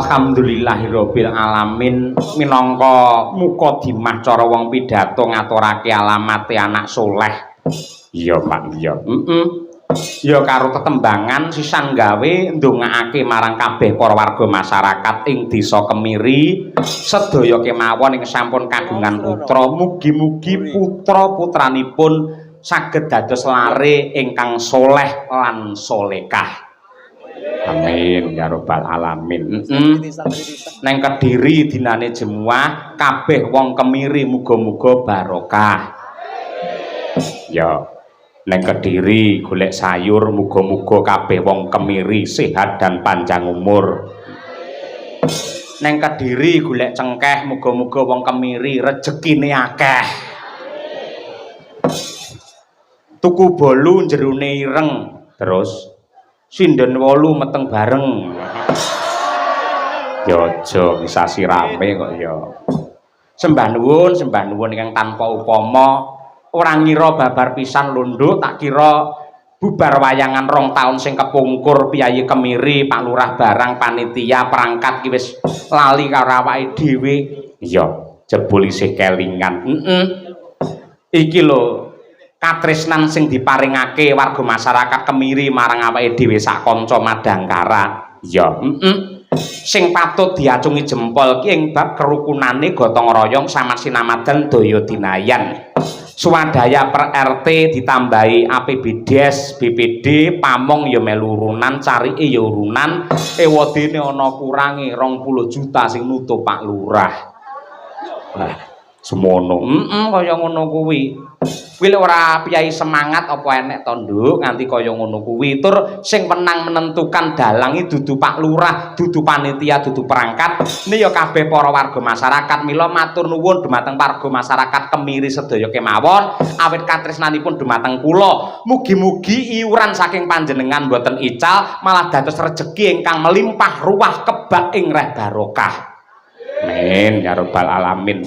Alhamdulillahirabbil alamin minangka mukadimah cara wong pidhato ngaturake alamate anak soleh. Iya Pak, iya. Ya karo tetembangan sisan gawe ndongaake marang kabeh para warga masyarakat ing Desa Kemiri sedaya kemawon ing sampun kagungan putra, mugi-mugi putra-putranipun saged dados lare ingkang soleh lan solekah. Amin ya rabbal alamin. Neng Kediri dinane Jemuah kabeh wong Kemiri muga-muga barokah. Ya, neng Kediri golek sayur muga-muga kabeh wong Kemiri sehat dan panjang umur. Neng Kediri golek cengkeh muga-muga wong Kemiri rezekine akeh. tuku bolu jerone ireng terus sinden 8 meteng bareng ya aja bisa sirame kok ya sembah nuwun ingkang tanpa upama ora ngira babar pisan lunduk tak kira bubar wayangan 2 taun sing kepungkur piyayi kemiri Pak Lurah barang panitia perangkat ki wis lali karo awake dhewe iya jebul isih kelingan iki lho katresnan sing diparingake warga masyarakat kemiri marang awake dhewe sak kanca madangkara iya sing patut diacungi jempol ki ing bab kerukunane gotong royong sama sinamadan daya dinayan swadaya per RT ditambahi APBDes BPD pamong ya melu urunan carike ya urunan ewadene ana kurange 20 juta sing nutup Pak Lurah lah semono kaya ngono kuwi kuwi ora piyai semangat apa enek to nduk nganti kaya ngono kuwi tur sing menang menentukan dalang iki dudu Pak Lurah dudu panitia dudu perangkat ini ya kabeh para warga masyarakat mila matur nuwun dumateng warga masyarakat kemiri sedaya kemawon awit katresnanipun dumateng kula mugi-mugi iuran saking panjenengan boten ical malah dados rejeki ingkang melimpah ruah kebak ing reh barokah amin ya rabbal alamin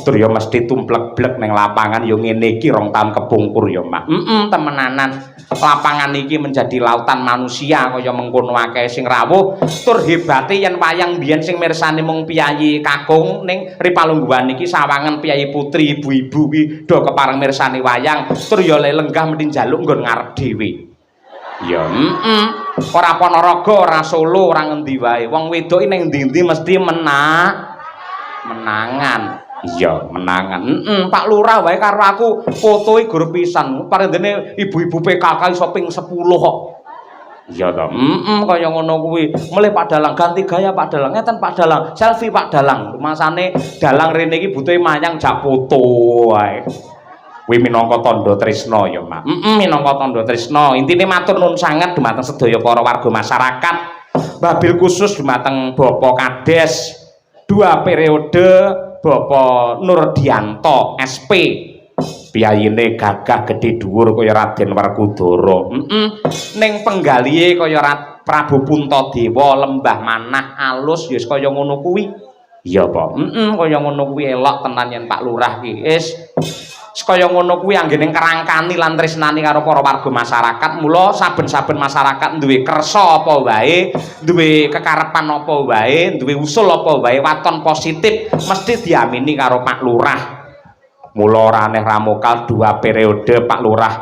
tur ya mesti tumplek-blek ning lapangan ya ngene iki 2 taun kepungkur ya Mak temenanan lapangan iki menjadi lautan manusia kaya mengkono akeh sing rawuh tur hebate yen wayang biyen sing mirsani mung piyayi kakung ning Ripalungguhan iki sawangan piyayi putri ibu-ibu ki do kepareng mirsani wayang tur ya lenggah mesti njaluk nggon ngarep dhewe ya ora Ponorogo ora Solo ora ngendi wae wong wedok ning ndi-ndi mesti menangan iya menangan Pak Lurah wae karo aku fotoe gur pisan parendene ibu-ibu PKK iso ping 10 kok iya to kaya ngono kuwi melih Pak Dalang ganti gaya Pak Dalang ngeten Pak Dalang selfie Pak Dalang rumasane dalang rene iki butuhe mayang jak foto wae kuwi minangka tandha tresna ya Mak minangka tandha tresna intine matur nuwun sanget dumateng sedaya para warga masyarakat wabil khusus dumateng Bapak Kades 2 periode Bapak Nurdianto SP piyayine gagah gedhe dhuwur kaya Raden Werkudara ning penggalihe kaya Prabu Puntadewa lembah manah alus ya kaya ngono kuwi iya Pak kaya ngono kuwi elok tenan yen Pak Lurah ki kaya ngono kuwi anggene kerangkani lan tresnani karo para warga masyarakat mula saben-saben masyarakat duwe kersa apa wae duwe kekarepan apa wae duwe usul apa wae waton positif mesti diamini karo Pak Lurah mula ora aneh ramokal 2 periode Pak Lurah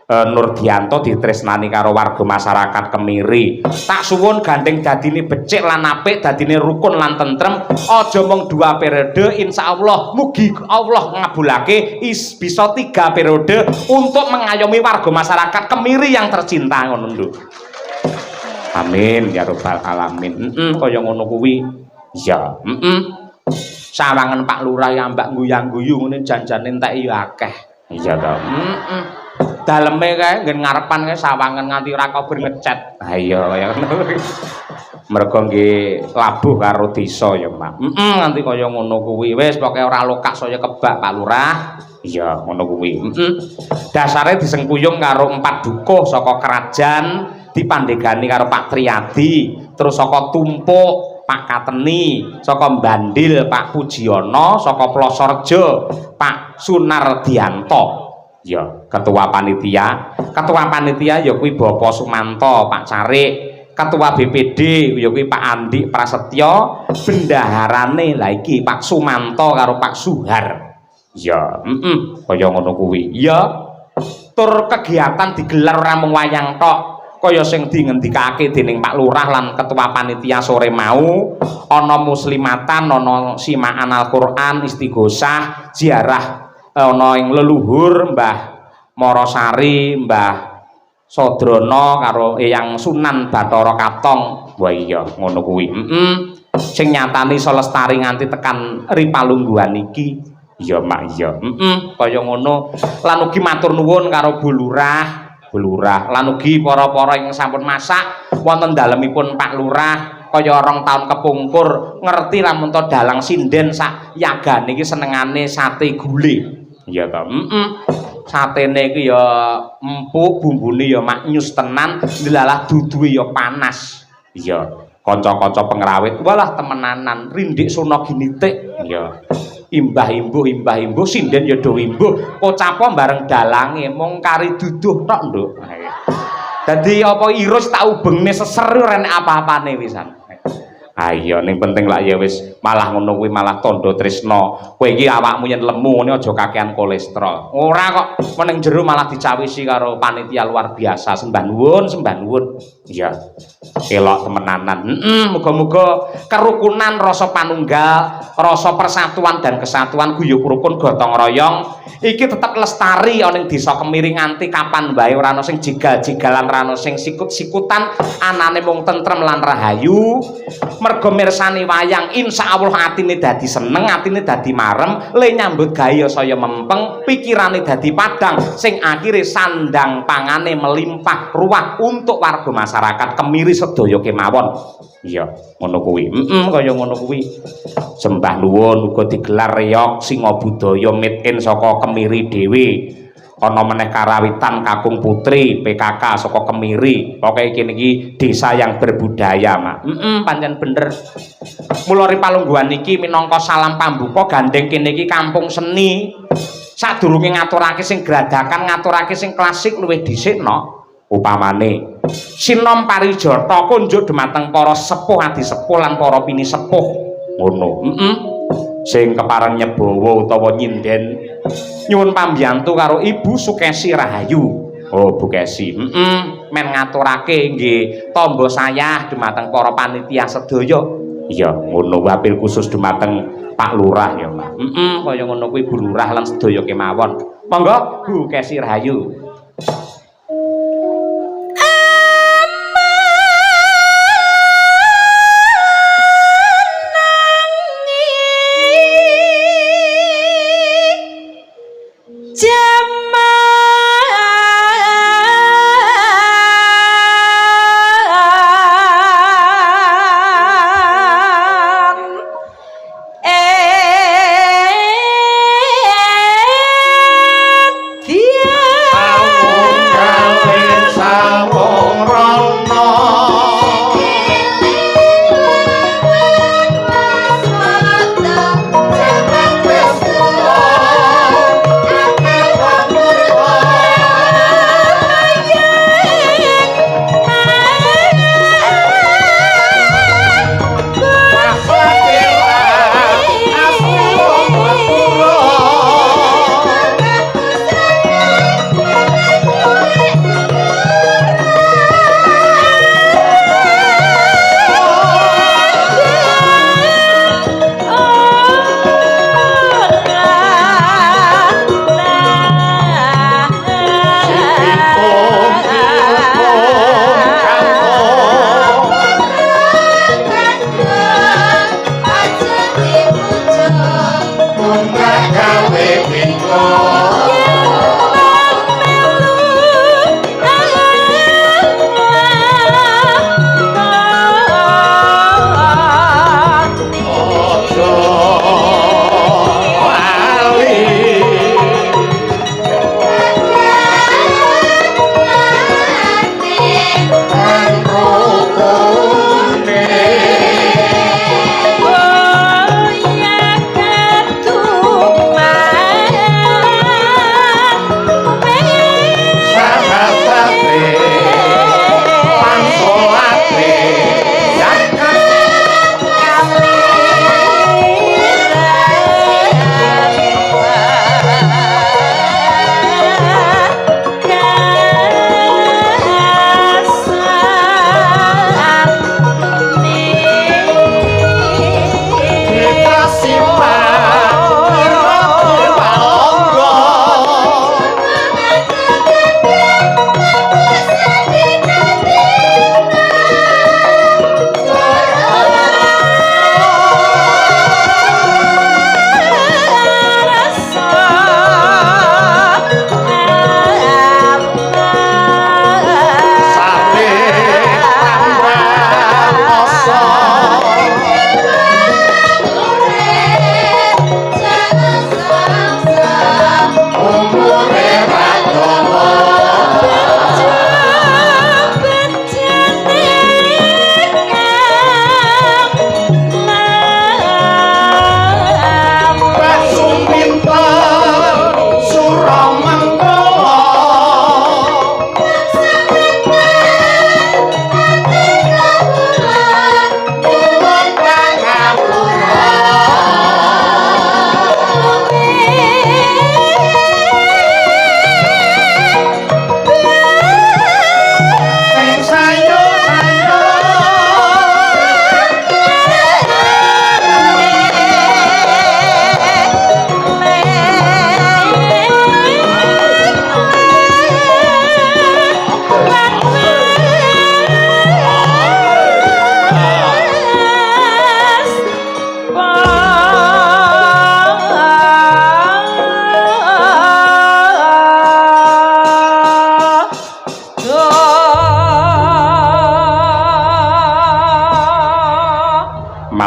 Nurdianto ditresnani karo warga masyarakat Kemiri tak suwun gandeng dadine becik lan apik dadine rukun lan tentrem aja mung 2 periode insyaallah mugi Allah ngabulake bisa 3 periode untuk mengayomi warga masyarakat Kemiri yang tercinta ngono lho amin ya rabbal alamin kaya ngono kuwi ya sawangan Pak Lurah ya mbak guyang-guyu ngene janjane entek ya akeh iya to daleme kae nggen ngarepan kae sawangan nganti ora kober ngecet. Ha iya kaya ngono. Mergo nggih labuh karo desa ya, Mak. Nganti kaya ngono kuwi. Wis pokoke ora lokak saya kebak Pak Lurah. Iya, ngono kuwi. Dasare disengkuyung karo 4 dukuh saka kerajaan dipandegani karo Pak Triyadi, terus saka Tumpuk Pak Kateni, saka Bandil Pak Pujiono, saka Plosorjo Pak Sunardianto. Ya, ketua panitia ya kuwi Bapak Sumanto, Pak Carik, ketua BPD ya kuwi Pak Andi Prasetyo, bendaharane lah iki Pak Sumanto karo Pak Suhar. Ya, kaya ngono kuwi. Ya, tur kegiatan digelar ora mung wayang tok, kaya sing dingendikake dening Pak Lurah lan ketua panitia sore mau, ana muslimatan, ana simaan Al-Qur'an, istighosah, ziarah ana ing leluhur Mbah Morosari, Mbah Sodrono karo Eyang Sunan Bathara Katong. Wah iya ngono kuwi. Sing nyatani iso lestari nganti tekan Ripalungguhan iki. Iya Mak iya. Kaya ngono. Lan ugi matur nuwun karo Bu Lurah lan ugi para-para ing sampun masak wonten dalemipun Pak Lurah kaya 2 taun kepungkur ngerti lamun to dalang sinden sak yagane iki senengane sate gule. Iya to. Satene iki ya empuk, bumbune ya maknyus tenan, delalah duduhe ya panas. Iya, kanca-kanca pengrawit walah temenanan, rindik suna ginitik. Iya. Imbah imbuh sinden ya do imbuh, kocapa bareng dalange mung kari duduh tok, Nduk. Dadi apa irus tak ubengne seser ora enek apa-apane wisan. Ayo ning penting lak ya wis malah ngono kuwi malah tandha tresna. Kowe iki awakmu yen lemu ngene aja kakean kolesterol. Ora kok meneng jero malah dicawisi karo panitia luar biasa. Sembah nuwun. Iya. Elok temenanan. Muga-muga kerukunan rasa panunggal, rasa persatuan dan kesatuan guyub rukun gotong royong iki tetep lestari ana ning desa Kemiri nganti kapan wae ora ana sing jigal-jigalan, ora ana sing sikut-sikutan, anane mung tentrem lan rahayu. Mergo mirsani wayang insyaallah atine dadi seneng, atine dadi marem, le nyambut gawe saya mempeng, pikirane dadi padang, sing akhire sandang pangane melimpah ruah untuk warga masyarakat Kemiri sedaya kemawon. Iya, ngono kuwi. Kaya ngono kuwi. Sembah nuwun uga digelar reog Singa Budaya made in saka Kemiri dhewe. Ana meneh karawitan Kakung Putri PKK saka Kemiri. Pokoke iki niki desa yang berbudaya, Mak. Pancen bener. Mula Ripalungguhan iki minangka salam pambuka gandeng kene iki kampung seni. Sadurunge ngaturake sing gradakan, ngaturake sing klasik luwih dhisik no. Upamane sinom parijata kunjuk dumateng para sepuh adi sepuh lan para pini sepuh. Ngono. Sing kepareng nyebawa utawa nyinden nyuwun pambiyantu karo Ibu Sukesi Rahayu. Oh, Bu Kesi. Men ngaturake nggih tamba sayah dumateng para panitia sedaya. Iya, ngono wabil khusus dumateng Pak Lurah ya, Pak. Kaya ngono kuwi Bu Lurah lan sedaya kemawon. Monggo Bu Kesi Rahayu.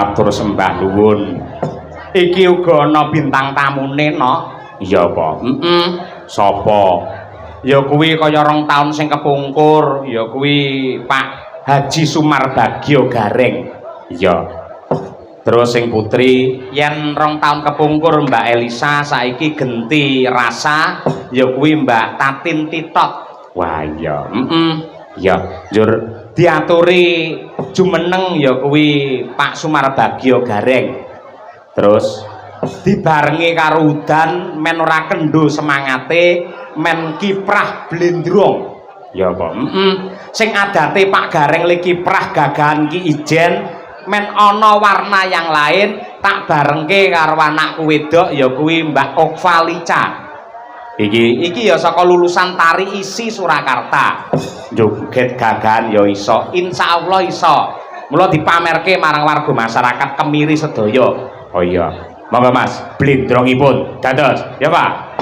Matur sembah nuwun. Iki uga ana bintang tamune, no? Iya apa? Sapa? Ya kuwi kaya 2 taun sing kepungkur, ya kuwi Pak Haji Sumarbagyo Gareng. Iya. Terus sing putri yen 2 taun kepungkur Mbak Elisa saiki genti rasa, ya kuwi Mbak Tatin Titot. Wah iya. Ya, njur diaturi jumeneng ya kuwi Pak Sumarbagyo Gareng. Terus dibarengi karo udan men ora kendho semangate men kiprah blendrong ya apa sing adate Pak Gareng le kiprah gagahan Ki Ijen men ana warna yang lain tak barengke karo anakku wedok ya kuwi Mbak Okvalica iki ya saka lulusan tari isi Surakarta joget gagahan ya iso insyaallah iso mula dipamerke marang warga masyarakat Kemiri sedaya oh iya monggo Mas, blendrongipun dados, ya Pak.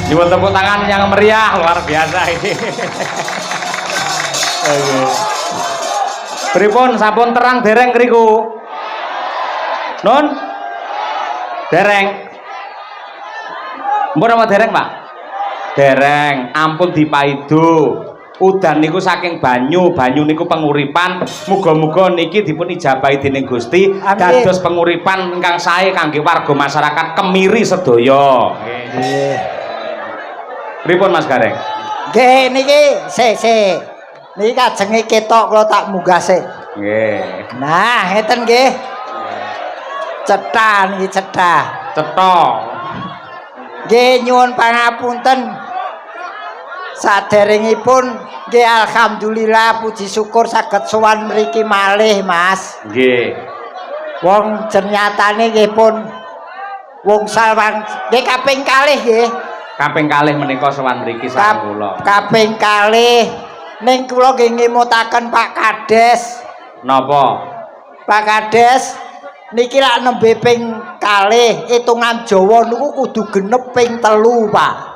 Nyuwun tepuk tangan yang meriah luar biasa ini. Pripun sampun terang dereng ngriku? Nun? Dereng. Mpun apa dereng, Pak? Dereng, ampun dipaido. Udan niku saking banyu niku penguripan. Muga-muga niki dipun ijabahi dening Gusti dados penguripan ingkang sae kangge warga masyarakat Kemiri sedaya. Nggih. Pripun Mas Gareng? Nggih niki sik. Niki kajenge ketok kula tak munggah sik. Nggih. Nah, ngeten nggih. Cetha niki cetha. Cetha. Nggih nyuwun pangapunten. Saderengipun nggih alhamdulillah puji syukur saged sowan mriki malih Mas. Nggih. Wong ternyatane nggih pun wong sawan nggih kaping kalih nggih. Kaping kalih menika sowan mriki sareng kula. Kaping kalih ning kula nggih ngemutaken Pak Kades. Napa? Pak Kades niki lak nembe ping kalih hitungan Jawa niku kudu genep ping 3 Pak.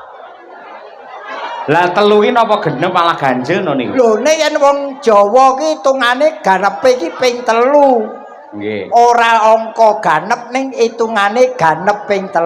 Lah telu iki napa genep malah ganjil no niku? Lho nek yen wong Jawa ki hitungane ganepe iki ping 3. Nggih. Ora angka ganep ning hitungane ganep ping 3.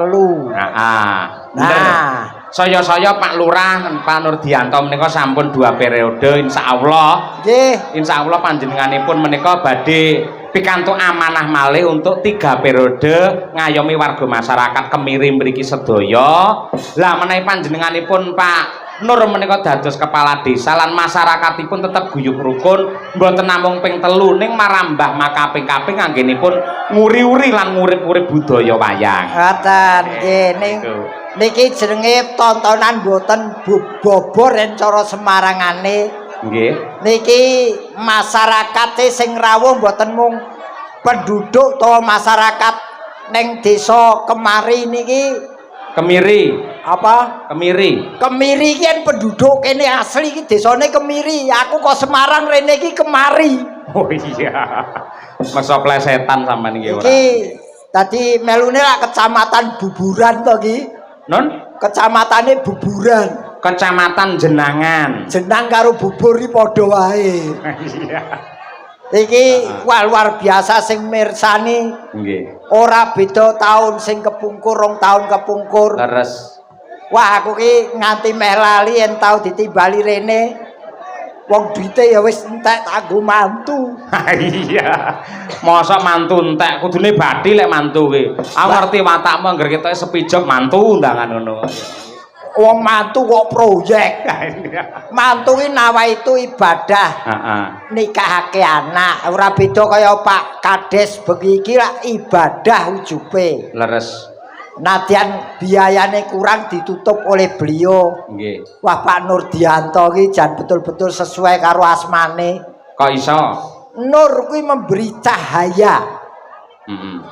Nah, saya Pak Lurah Pak Nurdianto menika sampun 2 periode insyaallah. Nggih. Insyaallah panjenenganipun menika badhe pikantuk amanah malih untuk 3 periode ngayomi warga masyarakat Kemiri mriki sedaya. Lah menawi panjenenganipun Pak Nur menika dados kepala desa lan masyarakatipun tetep guyub rukun mboten namung ping 3 ning marambah makaping-kaping anggenipun nguri-uri lan ngurip-urip budaya wayang. Ngoten nggih niki jenenge tontonan mboten bobor yen cara Semarangane. Nggih. Niki masyarakate sing rawuh mboten mung penduduk utawa masyarakat ning desa Kemari niki Kemiri. Apa? Kemiri. Kemiri iki penduduk kene asli iki desane Kemiri. Aku kok Semarang rene iki Kemari. Oh iya. Masa plesetan sampean iki ora. Iki tadi melune lak kecamatan Buburan to iki. Non? Kecamatane Buburan. Kecamatan Jenangan. Jenang karo bubur iki padha wae. Iya. Iki luar biasa sing mirsani. Nggih. Ora beda taun sing kepungkur, 2 taun kepungkur. Leres. Wah, aku ki nganti meh lali yen tau ditimbali rene. Wong duite ya wis entek kanggo mantu. Iya. Mosok mantu entek, kudune bathi lek mantu kuwi. Aku ngerti watakmu angger ketoke sepijok mantu undangan ngono. Wong mantu kok proyek. Mantu ki nawa itu ibadah. Heeh. Nikahake anak. Ora beda kaya Pak Kades bengi iki lak ibadah ujube. Leres. Nadyan biayane kurang ditutup oleh beliau. Nggih. Wah Pak Nurdianto ki jan betul-betul sesuai karo asmane. Kok iso? Nur kuwi memberi cahaya.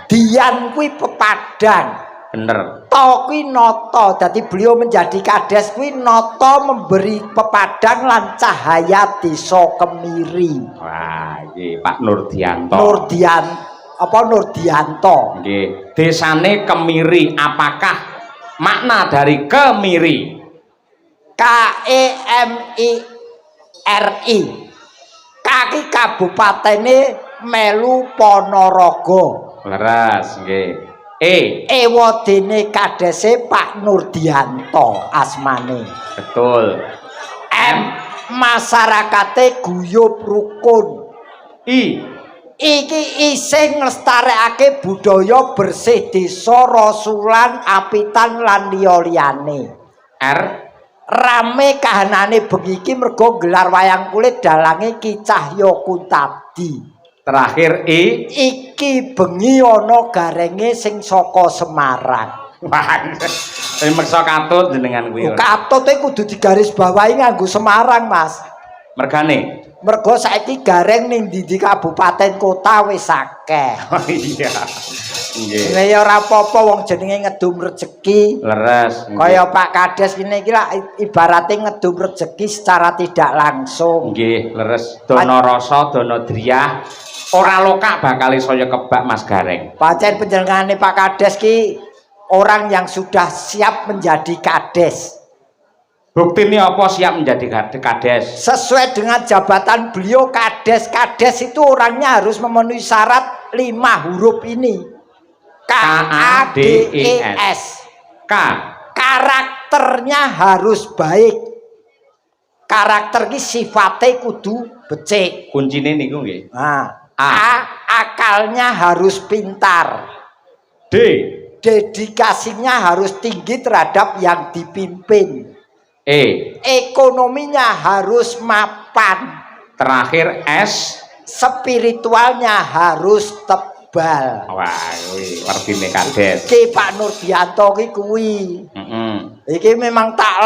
Dian kuwi pepadang. Bener. To kuwi nata. Dadi beliau menjadi kades kuwi nata memberi pepadang lan cahaya desa Kemiri. Wah, iki Pak Nurdianto. Nurdianto. Nggih. Desane Kemiri. Apakah makna dari Kemiri? K-E-M-I-R-I. Kaki kabupatene melu Ponorogo. Leres, nggih. Ewadene kadese Pak Nurdianto asmane. Betul. M masyarakate guyub rukun. Iki isih nglestarekake budaya bersih desa rasulan apitan lan liya-liyane. Rame kahanane bengi iki mergo gelar wayang kulit dalange Ki Cahya Kuntadi. Terakhir iki bengi ana garenge sing saka Semarang. Wah, meksa katut jenengan kuwi. Katut e kudu digarisbawahi nganggo Semarang, Mas. Mergane? Mergo saiki gareng ning ndi kabupaten kota wis akeh. Oh iya. Nggih. Nek ya ora apa-apa wong jenenge ngedum rejeki. Leres. Kaya Pak Kades kene iki lak ibarate ngedum rejeki secara tidak langsung. Nggih, leres. Dana rasa, dana driyah. Ora lokak bakal saya kebak Mas Gareng. Pancen panjenengane Pak Kades ki orang yang sudah siap menjadi kades. Buktine apa siap menjadi kades? Sesuai dengan jabatan beliau kades. Kades itu orangnya harus memenuhi syarat 5 huruf ini. KADES. K. Karakternya harus baik. Karakter ki sifatnya kudu becik. Kuncine niku nggih. Nah, akalnya harus pintar. D. Dedikasinya harus tinggi terhadap yang dipimpin. E. Ekonominya harus mapan. Terakhir S. Spiritualnya harus tebal. Wah, kuwi wertine kades. Ki Pak Nurdianto ki kuwi. Iki memang tak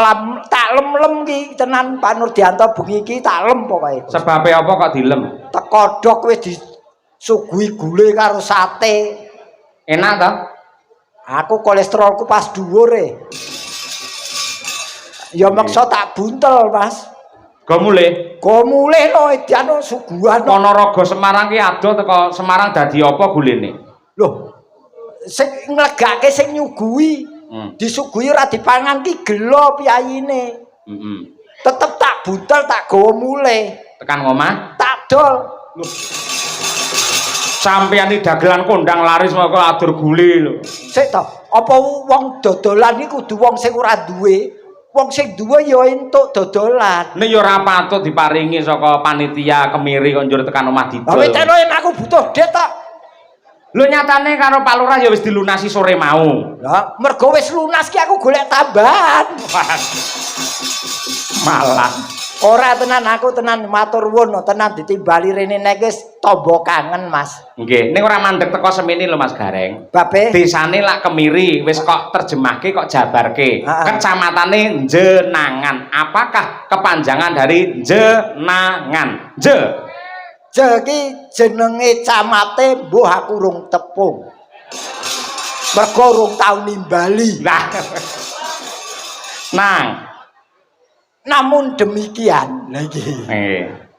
lem ki tenan Pak Nurdianto bengi iki tak lem pokoke. Sebabe apa kok dilem? Tekodok wis disuguhi gule karo sate. Enak toh? Aku kolesterolku pas dhuwur ya maksa tak buntel, Mas. Go mulih. Go mulih lho Ediano suguhan. Ponorogo Semarang ki ado teko Semarang dadi apa gulene? Loh. Sing nglegake sing nyuguhi. Disuguhi ora dipangan ki gelo piyayine. Tetep tak buntel tak gawa mulih. Tekan ngomah? Tak dol. Sampeyan iki dagelan kondang laris moko adur gule lho. Sik to, apa wong dodolan iki kudu wong sing ora duwe? Wong sing duwe ya entuk dodolan. Nek ya ora patut diparingi saka panitia kemiri kok njur tekan omah didol. Lah weteno yen aku butuh duit tok. Lho nyatane karo Pak Lurah ya wis dilunasi sore mau. Lah mergo wis lunas ki aku golek tambahan. Malah ora tenan aku tenan matur nuwun tenan ditimbali rene nek wis tombo kangen Mas. Nggih, ning ora mandeg teko semene lho Mas Gareng. Babe Desane lak Kemiri wis kok terjemahke kok jabarke. Kecamatane Jenangan. Apakah kepanjangan dari Jenangan? Ki jenenge camate mbuh aku rung tepung. Mergo rung tau nimbali. Namun demikian lagi.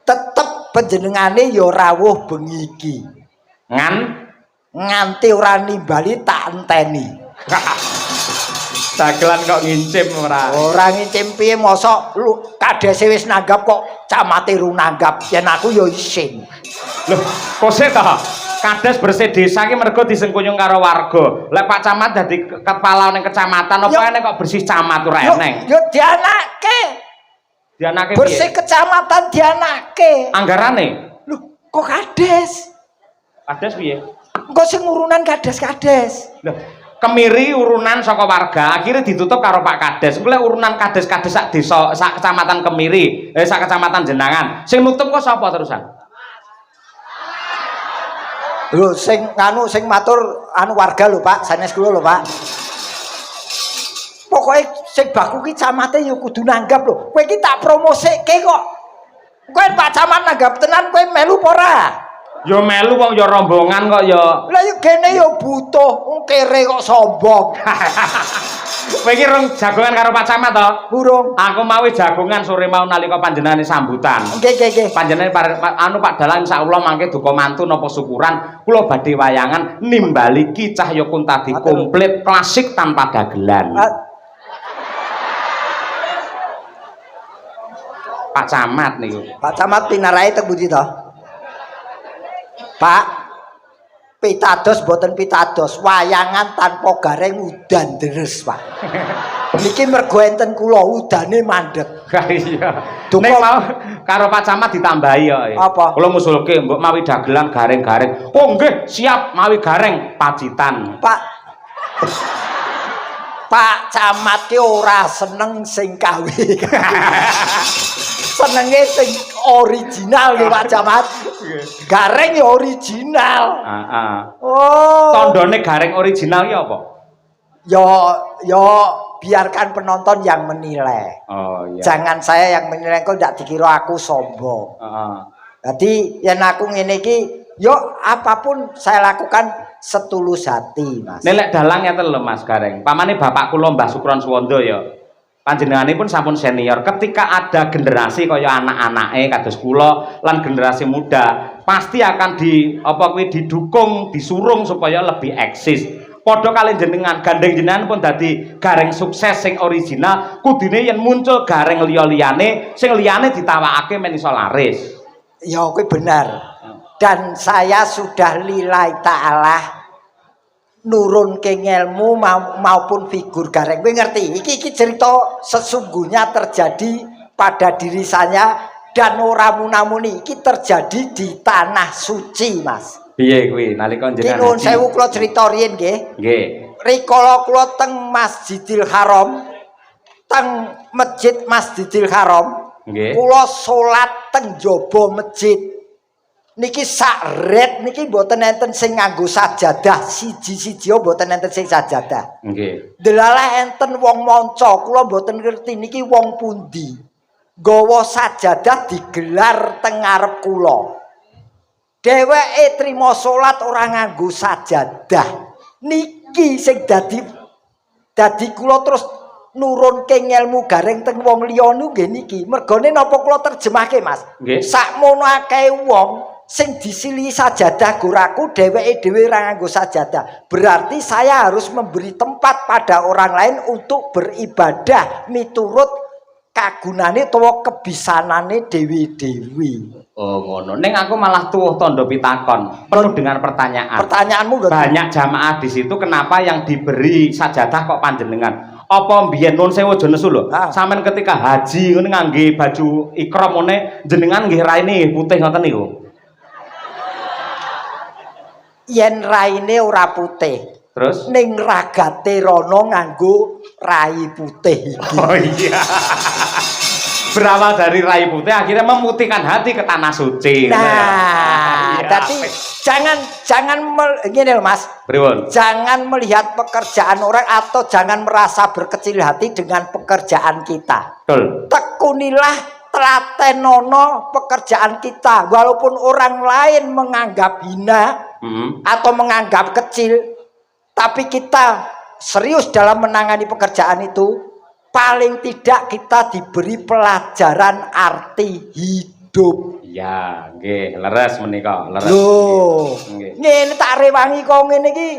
Tetep panjenengane ya rawuh bengi iki. Nganti ora nimbali tak enteni. Dagelan kok ngincim ora. Ora ngincim piye mosok lu kadese wis nanggap kok camate ru nanggap yen aku ya isin. Loh, kose ta? Kades bersih desa ki mergo disengkuyung karo warga. Lek Pak Camat dadi kepala ning kecamatan apa ene kok bersih camat ora eneng. Yo dianake. Dianake piye? Bersih kecamatan dianake. Anggarane? Loh, kok kades? Kades piye? Engko sing urunan kades-kades. Loh, Kemiri urunan saka warga, akhirnya ditutup karo Pak Kades. Engko lek urunan kades-kades sak desa, sak kecamatan Kemiri, sak kecamatan Jenangan. Sing nutup kok sapa terusan? Lho sing sing matur warga lho Pak, sanes kula lho Pak. Pokoke sing baku ki camate ya kudu nanggap lho. Kowe iki tak promosike kok. Kowe Pak Camat nanggap tenan kowe melu apa ora? Ya melu wong ya rombongan kok ya. Lah ya kene ya butuh, wong kere kok sombong. Kowe iki rung jagongan karo Pak Camat to? Burung. Aku mau jagongan sore mau nalika panjenengane sambutan. Nggih. Panjenengane Pak Dalang insyaallah mangke duka mantu napa syukuran kula badhe wayangan nimbali Ki Cahya Kuntadi komplit klasik tanpa dagelan. Pak Camat niku. Pak Camat pinarahe teng pundi to? Pak, pitados boten pitados, wayangan tanpa gareng udan deres, Pak. Niki mergo enten kula udane mandeg. Iya. Nek mau karo Pak Camat ditambahi ya. Apa? Kula ngusulke mbok mawi dagelan gareng-gareng. Oh nggih, siap mawi gareng pacitan. Pak Camat ki ora seneng sing kawe. Senenge sing original ya Pak Camat. Gareng ya original. Oh. Tandane gareng original ki apa? Ya biarkan penonton yang menilai. Oh iya. Jangan saya yang menilai kok ndak dikira aku sombong. Jadi yen aku ngene iki yo apapun saya lakukan setulus hati, Mas. Nek dalang ngeten lho Mas Gareng. Pamane bapak kula Mbah Sukron Suwondo ya. Panjenenganipun sampun senior. Ketika ada generasi kaya anak-anake kados kula lan generasi muda, pasti akan didukung, disurung supaya lebih eksis. Padha kali jenengan, gandeng jenengan pun dadi gareng sukses sing original, kudune yen muncul gareng liya-liyane, sing liyane ditawakake men iso laris. Ya kuwi benar. Dan saya sudah lillahi ta'ala nurunke ilmu maupun figur gareng. Kowe ngerti? Iki cerita sesungguhnya terjadi pada diri saya dan ora munamuni iki terjadi di tanah suci, Mas. Piye kuwi nalika jenengan? Nuwun sewu kula crita riyin nggih. Nggih. Rikala kula teng Masjidil Haram, teng Masjid Masjidil Haram, nggih. Kula salat teng jaba masjid. Niki sak ret niki mboten enten sing nganggo sajadah, siji-siji mboten enten sing sajadah. Nggih. Delalah enten wong manca, kula mboten ngerti niki wong pundi. Gawa sajadah digelar teng ngarep kula. Dheweke trima salat ora nganggo sajadah. Niki sing dadi kula terus nurunke ilmu gareng teng wong liya nggih niki. Mergane napa kula terjemahke, Mas? Nggih. Sakmono akeh wong sing disili sajadah goraku dheweke dhewe ora nganggo sajadah. Berarti saya harus memberi tempat pada orang lain untuk beribadah miturut kagunane utawa kebisanane dewi-dewi. Oh ngono. Ning aku malah tuwuh tandha pitakon penuh dengan pertanyaan. Pertanyaanmu banyak jamaah di situ kenapa yang diberi sajadah kok panjenengan? Apa mbiyen nun sewu aja nesu lho. Sampeyan ketika haji ngene ngangge baju ikram ngene jenengan nggih raine putih ngoten niku. Yen raine ora putih. Terus ning ragate rono nganggo rai putih iki. Oh iya. Berawal dari rai putih akhirnya memutihkan hati ke tanah suci. Nah, tapi jangan gini loh Mas. Pripun? Jangan melihat pekerjaan orang atau jangan merasa berkecil hati dengan pekerjaan kita. Betul. Tekunilah telatenono pekerjaan kita walaupun orang lain menganggap hina atau menganggap kecil. Tapi kita serius dalam menangani pekerjaan itu, paling tidak kita diberi pelajaran arti hidup. Iya, nggih, leres menika, leres. Loh, ngene tak rewangi kok ngene iki.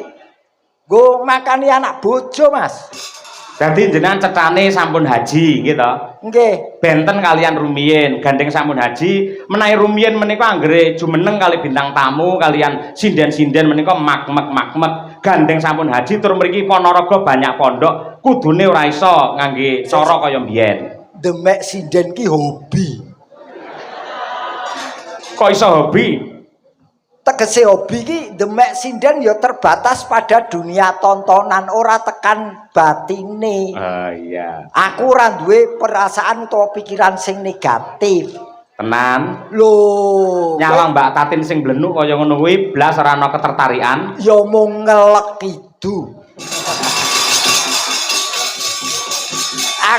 Nggo makani anak bojo, Mas. Jadi jenengan cetane sampun haji gitu. Nggih. Benten kalian rumiyin, gandeng sampun haji, menawi rumiyin menika anggere jumeneng kali bintang tamu kalian sinden-sinden menika mak-mek. Gandeng sampun haji tur mriki Ponorogo banyak pondok, kudune ora iso ngangge cara kaya mbiyen. Demek sinden ki hobi. Kok iso hobi? Tegese hobi ki demek sinden ya terbatas pada dunia tontonan ora tekan batine. Oh iya. Aku ora duwe perasaan utawa pikiran sing negatif. Tenan. Loh, nyawang Mbak Tatin sing blenuk kaya ngono kuwi blas ora ana ketertarikan. Ya mung ngelek idu.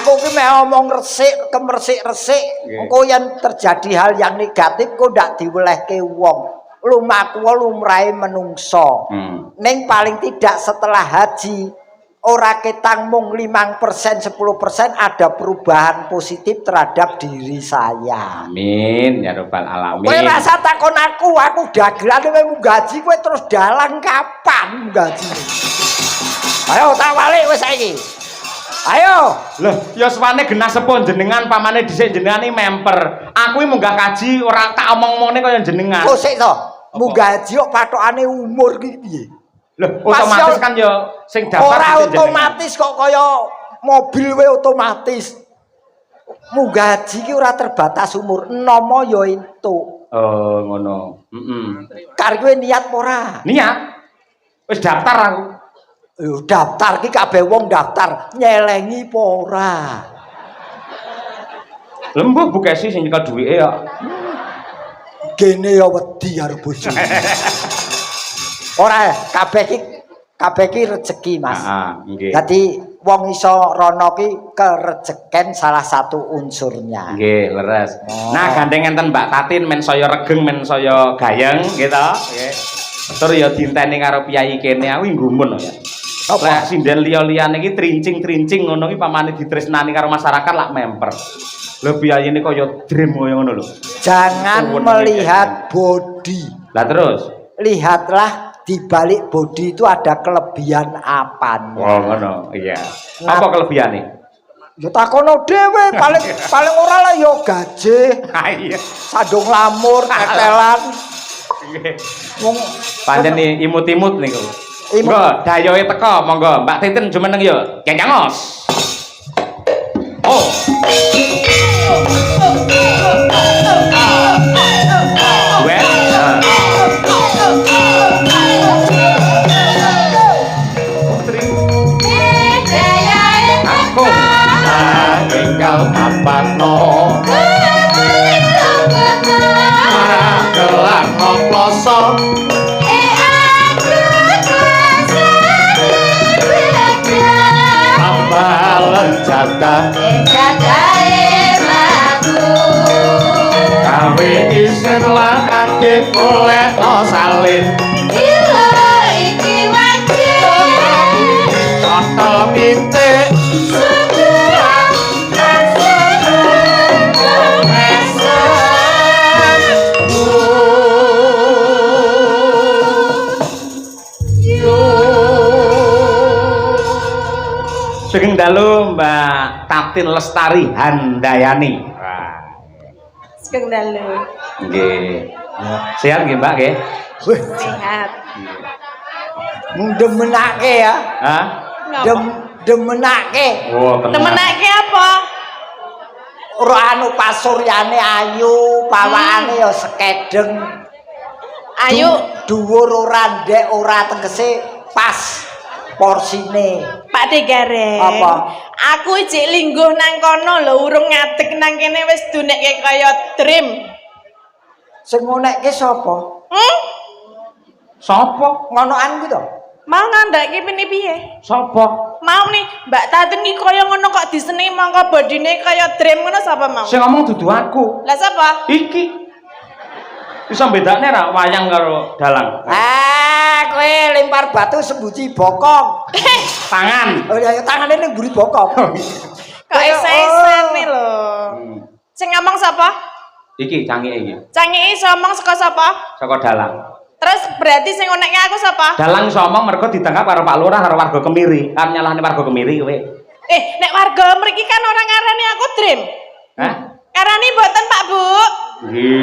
Aku ki mek omong resik, kemersik-resik, engko yen terjadi hal yang negatif kok ndak diwelehke wong. Lumaku lumrahe menungso. Ning paling tidak setelah haji ora ketang mung 5% 10% ada perubahan positif terhadap diri saya. Amin ya rabbal alamin. Kowe rasa takon aku dagelane kowe munggah haji kowe terus dalang kapan munggah haji? Ayo tak balik wis saiki. Ayo. Loh, ya suwane genah sepon jenengan pamane dhisik jenengan iki memper. Aku iki munggah kaji ora tak omong-omongne kaya jenengan. Oh sik to. Munggah haji kok patokane umur ki piye? Loh, otomatis kan ya sing daftar ora otomatis kok kaya mobil we otomatis. Munggah haji ki ora terbatas umur, nomo ya entuk. Oh, ngono. Kare kowe niat apa ora? Niat. Wis daftar aku. Lho daftar ki kabeh wong daftar, nyelengi apa ora? Lembuh Bu Kesi sing nyekel duwike ya. Gene ya wedi karo bojone. Ora kabeh ki rezeki, Mas. Nggih. Dadi wong iso rono ki kerejeken salah satu unsurnya. Nggih, leres. Oh. Nah, gandeng enten Mbak Tatin men saya regeng men saya gayeng gitu. Nggih. Tur ya dinteni karo piyai kene aku nggumun ya. Lek sinden liya-liyane iki trincing-trincing ngono ki pamane ditresnani karo masyarakat lak memper. Lho piyayine kaya dream kaya ngono lho. Jangan melihat body. Lah terus lihatlah di balik body itu ada kelebihan apa? Oh, ngono. Iya. Apa kelebihane? Ya takono dhewe, paling ora lah ya gaje. Ha iya. Sandung lamur, tetelan. Wong Pancen imut-imut niku. Imut. Monggo dayoe teko, monggo Mbak Titin jumeneng yo. Kencangos. Oh. Wes. Putri. Aku tinggal apano. Gelar ngoploso. Ambalan jatah kawe isin lakake oleh no salin toto mintik Sugeng dalu Mbak Tatin Lestari Handayani. Sugeng dalu. Nggih. Sehat nggih Mbak nggih? Sehat. demenake ya. Hah? Demenake. Oh, tenang. Temenake apa? Ora anu pasuryane ayu, pawakane ya sekedeng. Ayu, Dhuwur ora ndek ora tegese pas porsine. Pak Degare. Apa? Aku ijik lingguh nang kono lho, urung ngadeg nang kene wis dunekke kaya dream. Sing ngonekke sapa? Sopo? Ngonoan kuwi to? Mau ngandake pini piye? Sopo? Mau nih, Mbak Tatin iki kaya ngono kok diseni mangka bodine kaya dream ngono sapa mau? Sing ngomong dudu aku. Lah sapa? Iki. Bisa bedakne ra wayang karo dalang? Kowe lempar batu sembuci bokong. Tangan. Oh ya tangane ning mburi bokong. Kok esa-esane lho. Sing ngomong sapa? Iki cangike iki. Cangiki iso ngomong saka sapa? Saka dalang. Terus berarti sing ngonekke aku sapa? Dalang iso ngomong mergo ditangkap karo Pak Lurah karo warga Kemiri. Kan nyalahne warga Kemiri kowe. Nek warga mriki kan orang ngarani aku dream. Hah? Ngarani mboten Pak Bu.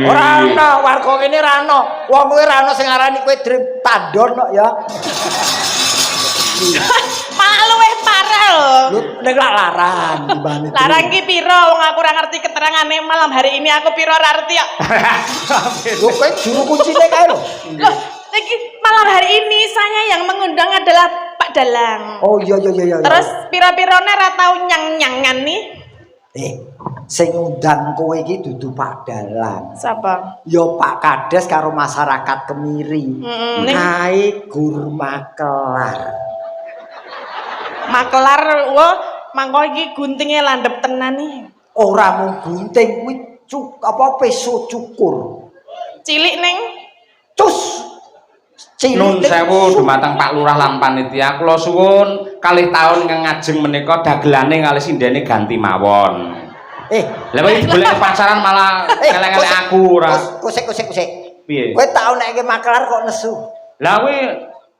Ora ana warga kene ra ana. Wong kowe ra ana sing ngarani kowe dream tandon kok ya. Malah luwih parah lho. Lu nek lak larang dibanding. Larang ki piro wong aku ora ngerti keterangane malam hari ini aku piro ora ngerti kok. Lu kowe juru kuncine kae lho. Loh, iki malam hari ini saya yang mengundang adalah Pak Dalang. Oh iya. Terus piro-pirone ra tau nyang-nyangan nih. Sing ngundang kowe iki dudu Pak Dalang. Sapa? Ya Pak Kades karo masyarakat Kemiri. Kae Gur Makelar. Makelar, wah, mangko iki guntinge landhep tenan nih. Ora mung gunting kuwi peso cukur. Cilik ning Cus. Nun sewu dumateng Pak Lurah lan panitia kula suwun kalih taun ngajeng menika dagelane kalih sindene ganti mawon. Lah kok digoleki pacaran malah elek-elek aku ora. Kusik. Piye? Kowe tak nek makelar kok nesu. Lah kowe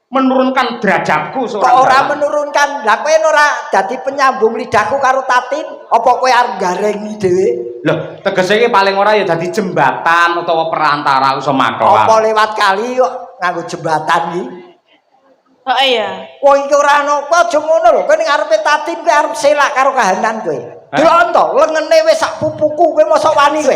menurunkan derajatku Kok ora menurunkan. Lah kowe ora dadi penyambung lidahku karo Tatin, apa kowe arep garengi dhewe? Loh, tegese iki paling ora ya dadi jembatan utawa perantara iso makelar. Apa lewat kali kok nganggo jembatan iki? Oh iya. Wong iki ora ana kok aja ngono lho. Kowe ning ngarepe Tatin kowe arep selak karo kahanan kowe. Delok to, lengene wis sak pupuku kowe mosok wani kowe.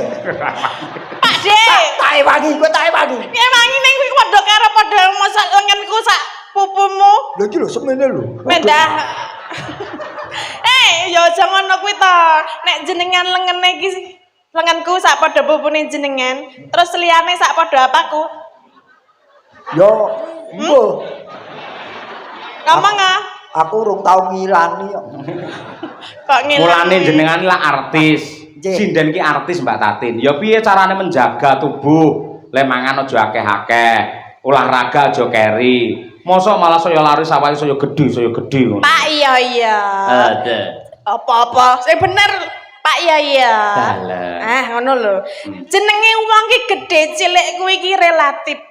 Pak De. Tak ewangi, kowe tak ewangi. Piye wangi ning kuwi padha karo padha mosok lengenku sak pupumu. Lha iki lho semene lho. Mendah. Ya aja ngono kuwi to. Nek jenengan lengene iki lengenku sak padha pupune jenengan, terus liyane sak padha apaku? Yo, mbuh. Ngomong ah. Aku urung tau ngilani kok. Kok ngilang. Mulane jenengan lah artis. Sinden ki artis Mbak Tatin. Ya piye carane menjaga tubuh? Le mangan aja akeh-akeh. Olahraga aja keri. Mosok malah saya lari sawah saya gedhe ngono. Pak iya. Ada. Apa-apa, sing bener Pak iya. Dalah. Ngono lho. Jenenge wong ki gedhe cilik kuwi iki relatif.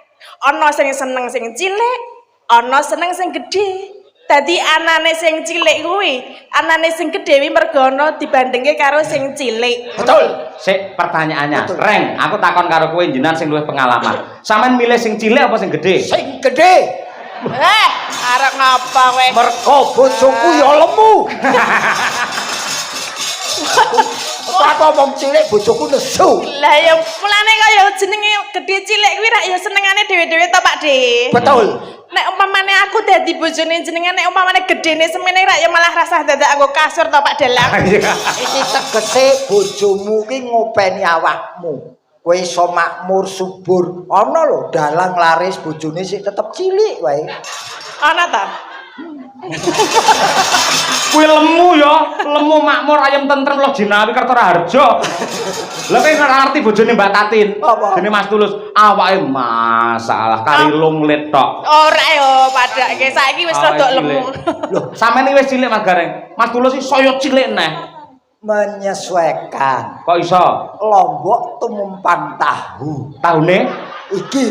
Ana sing seneng sing cilik, ana seneng sing gedhe. Dadi anane sing cilik kuwi, anane sing gedhe kuwi mergo ana dibandingke karo sing cilik. Betul. Sik pertanyaannya, Betul. Reng, aku takon karo kowe jenengan sing luwih pengalaman. Sampeyan milih sing cilik apa sing gedhe? Sing gedhe. Arep ngapa kowe? Mergo bojoku ya lemu. Aku omong cilik bojoku nesu. Lah ya mulane kaya jenenge gedhe cilik kuwi rak ya senengane dhewe-dhewe to Pak De. Betul. Nek umpamane aku dadi bojone jenengan nek umpamane gedene semene rak ya malah rasah dadak anggo kasur to Pak Dalang. Iki tegese bojomu ki ngopeni awakmu. Kowe iso makmur subur. Ana lho dalang laris bojone sik tetep cilik wae. Ana ta? Kuwi lemu ya, lemu makmur ayam tentrem loh jinawi Kertoraharjo. Lah kowe ngerti bojone Mbak Tatin. Apa? Dene Mas Tulus, awake masalah kari lunglet tok. Ora yo padake saiki wis rada lemu. Loh, sampeyan iki wis cilik Mas Gareng. Mas Tulus iki saya cilik neh. Menyesuaikan. Kok iso? Lombok tumempang tahu. Tahune Iki.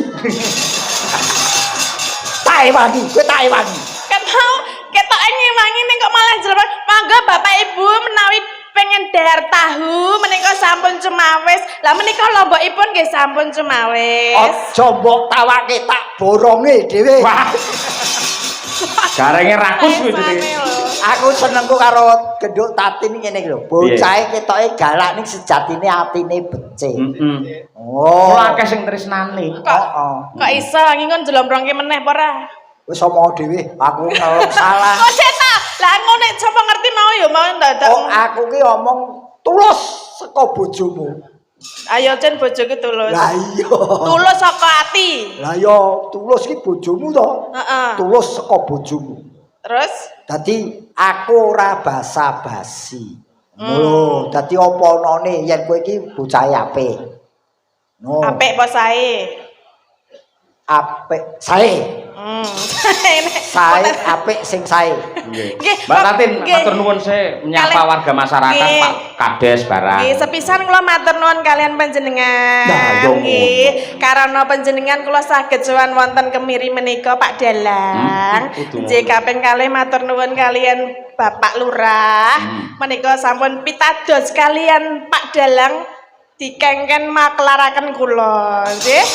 Taiwani, kowe Taiwani. Kan mau ketok ngewangi ning kok malah jelema. Mangga Bapak Ibu menawi pengen dahar tahu menika sampun cemawis. Lah menika lombokipun nggih sampun cemawis. Aja mbok tawake tak boronge dhewe. wah. Garenge rakus kuwi jenenge. Aku senengku karo genduk Tatin ngene iki lho. Bocahe ketoke galak ning sejatine atine becik. Heeh. Oh. Ora akeh sing tresnani. Kok iso ngingon jelombrongke meneh apa ora? Wis omong dhewe, aku ngelok salah. Kok sik ta? Lah ngono nek sapa ngerti mau ya mau dadak. Oh, aku ki omong tulus saka bojomu. Ayo Cen bojoku tulus. Lah iya. Tulus saka ati. Lah ya tulus ki bojomu to. Heeh. Tulus saka bojomu. Terus Dadi aku ora basa-basi. Lho, dadi apa anane yen kowe iki bocahe apik. No. apik apa sae? Apik sae. Sae apik sing sae. Nggih. Mbak Tatin, matur nuwun se menyapa warga masyarakat Pak Kades barang. Nggih, sepisan kula matur nuwun kalian panjenengan. Nah, yo Nggih, karena panjenengan kula saged sowan wonten kemiri menika Pak Dalang. Nggih, kaping kalih matur nuwun kalian Bapak Lurah. Menika sampun pitados kalian Pak Dalang dikengken maklaraken kula. Nggih.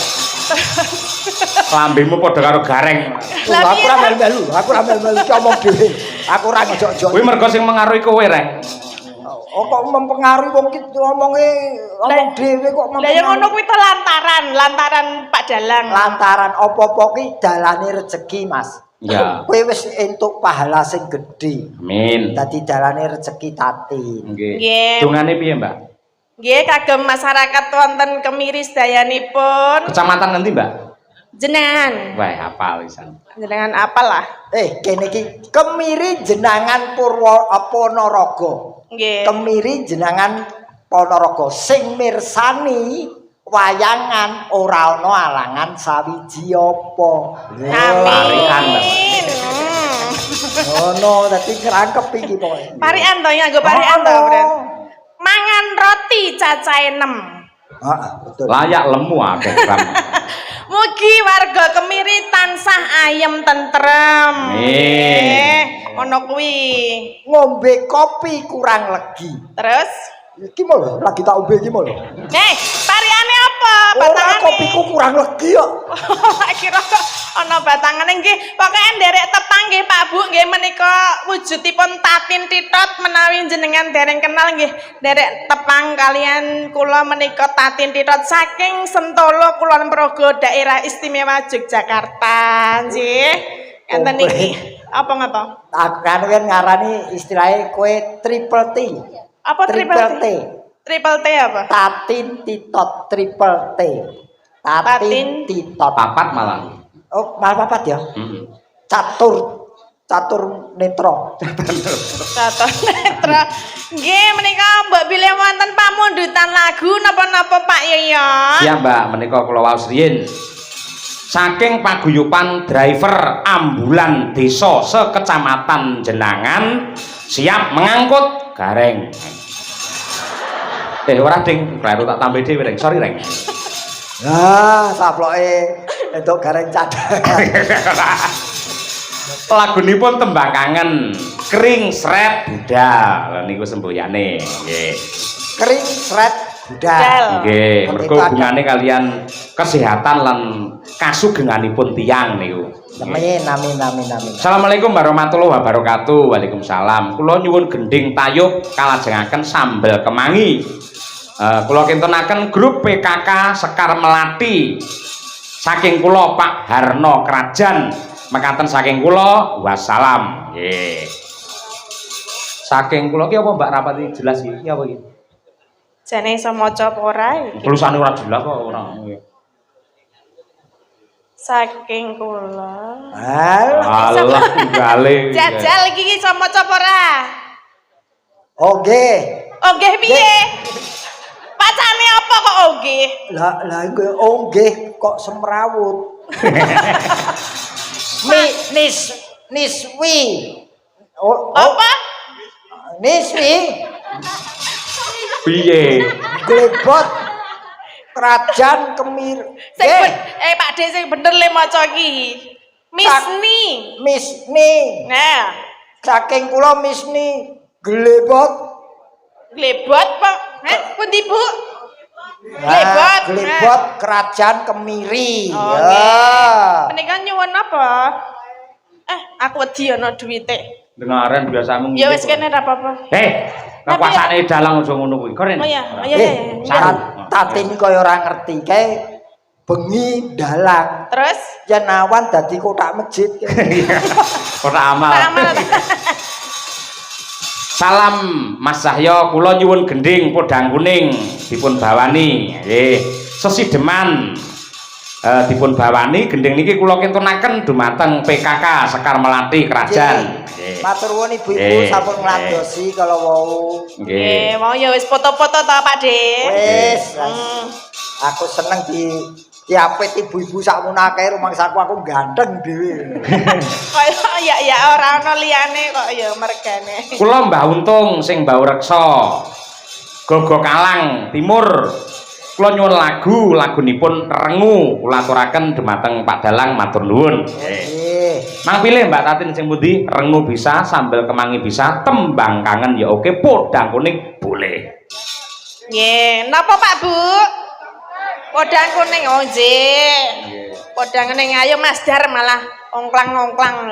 Lambemu padha karo gareng. Aku ora melu-melu, aku ora melu-melu omong dhewe. Aku ora ngejok-jok. Kuwi mergo sing mengaruhi kowe, Reng. Oh kok mempengaruhi wong ki omonge omong dhewe kok Lah ya ngono kuwi to lantaran Pak Dalang. lantaran apa-apa ki dalane rezeki, Mas. Ya. Kowe wis entuk pahala sing gedhe. Amin. Dadi dalane rezeki Tatin. Nggih. Nggih. Dungane piye, Mbak? Nggih, kagem masyarakat wonten kemiri sedayanipun. Kecamatan ngendi, Mbak? Jenengan. Wah, hafal pisan. Jenengan apalah? Kene iki kemiri jenangan Ponorogo. Nggih. Kemiri jenangan Ponorogo sing mirsani wayangan ora ana alangan sawiji apa. Parikan, Mbak. Ono dadi ngrangkep iki pokoke. Parian to nganggo parian to, Bren. Mangan roti cacahe 6. Heeh, betul. Layak lemu akeh, Bang. Mugi warga kemiri tansah ayem tentrem. Nggih. Ono kuwi. Ngombe kopi kurang legi. Terus Iki mau lho, lagi tak ombe iki mau lho. Pariane apa? Ora Batangane. kopiku kurang legi kok. Kira ana batangane nggih. Pokoke nderek tepang nggih Pak Bu nggih menika wujudipun Tatin Titot menawi jenengan dereng kenal nggih. Nderek tepang kalian kula menika Tatin Titot saking Sentolo Kulon Progo daerah istimewa Yogyakarta nggih. Enten iki. Apa ngapa? Aku kan ngarani istilahnya kowe triple T. Apa triple T? Triple T apa? Tatin Titot triple T. Tatin Titot. Papat malah. Oh, malah papat ya. Catur netro. Catur netro. Nggih menika mbok bilih wonten pamundutan lagu napa-napa Pak Yoyon. Siap, Mbak, menika kula waos riyin. Saking paguyuban driver ambulan desa sekecamatan Jenangan siap mengangkut gareng. Ora ding, kleru tak tambah dhewe, Reng. Sorry, Reng. Nah, saploke Entuk gareng cadangan. Lagunipun tembang kangen kering sret budal. Lah niku semboyane. Nggih. Kering sret budal. Nggih, mergo hubungane kalian kesehatan lan kasugenganipun tiyang niku. Amin amin amin amin. Assalamualaikum warahmatullahi wabarakatuh. Waalaikumsalam. Kula nyuwun gending tayub kalajengaken sambel kemangi. Kula kintunaken grup PKK Sekar Melati. Saking kula Pak Harno Krajan. Mekaten saking kula wassalam. Nggih. Saking kula ki apa Mbak rapati jelas iki? Ki apa iki? Jane iso maca apa ora iki? Tulisane ora jelas kok ora. Saking kula. Halo. Allah tunggale. Jajal iki iso maca apa ora? Oke. Oke piye? Pacane apa kok oke? Lah iku oke kok semrawut. Niswi. Apa? Niswi. Piye? Glebot kerajaan kemir. Pak De sing bener le maca iki. Misni. Misni. Nah, Saking kula misni glebot. glebot Pak. Pundi Bu? Glebot. Glebot kerajaan kemiri. Oh, Ya. Menika nyuwun apa? Aku wedi ana duwite. Dengaren biasamu. Ya wis kene ra apa-apa. Kekuasane dalang aja ngono kuwi. Keren. Oh ya, iya. Tatine kaya ora ngerti kae bengi dalang. Terus Yen awan dadi kotak masjid. Ora amal. amal. Salam Mas Cahyo, kula nyuwun gending podang kuning dipun bawani. Nggih, sesideman dipun bawani gending niki kula kintunaken dumateng PKK Sekar Melati Krajan. Nggih. Matur nuwun ibu-ibu sampun ngladosi kala wau. Nggih. Mau ya wis foto-foto ta Pak De. Wis. Aku seneng diapit ibu-ibu sakmono akeh rumangsaku aku ganteng dhewe. Kaya ya ora ana liyane kok ya mergane. Kula Mbah Untung sing Mbah Reksa. Gogo Kalang Timur. Kula nyuwun lagunipun Rengu kula aturaken dumateng Pak Dalang matur nuwun. Nggih. Mang pilih Mbak Tatin sing pundi? Rengu bisa, sambel kemangi bisa, tembang kangen ya oke, podang kuning boleh. Nggih, napa Pak Bu? Podang kuning oh nggih. Podang kuning ayo Mas Dar malah ongklang-ongklang.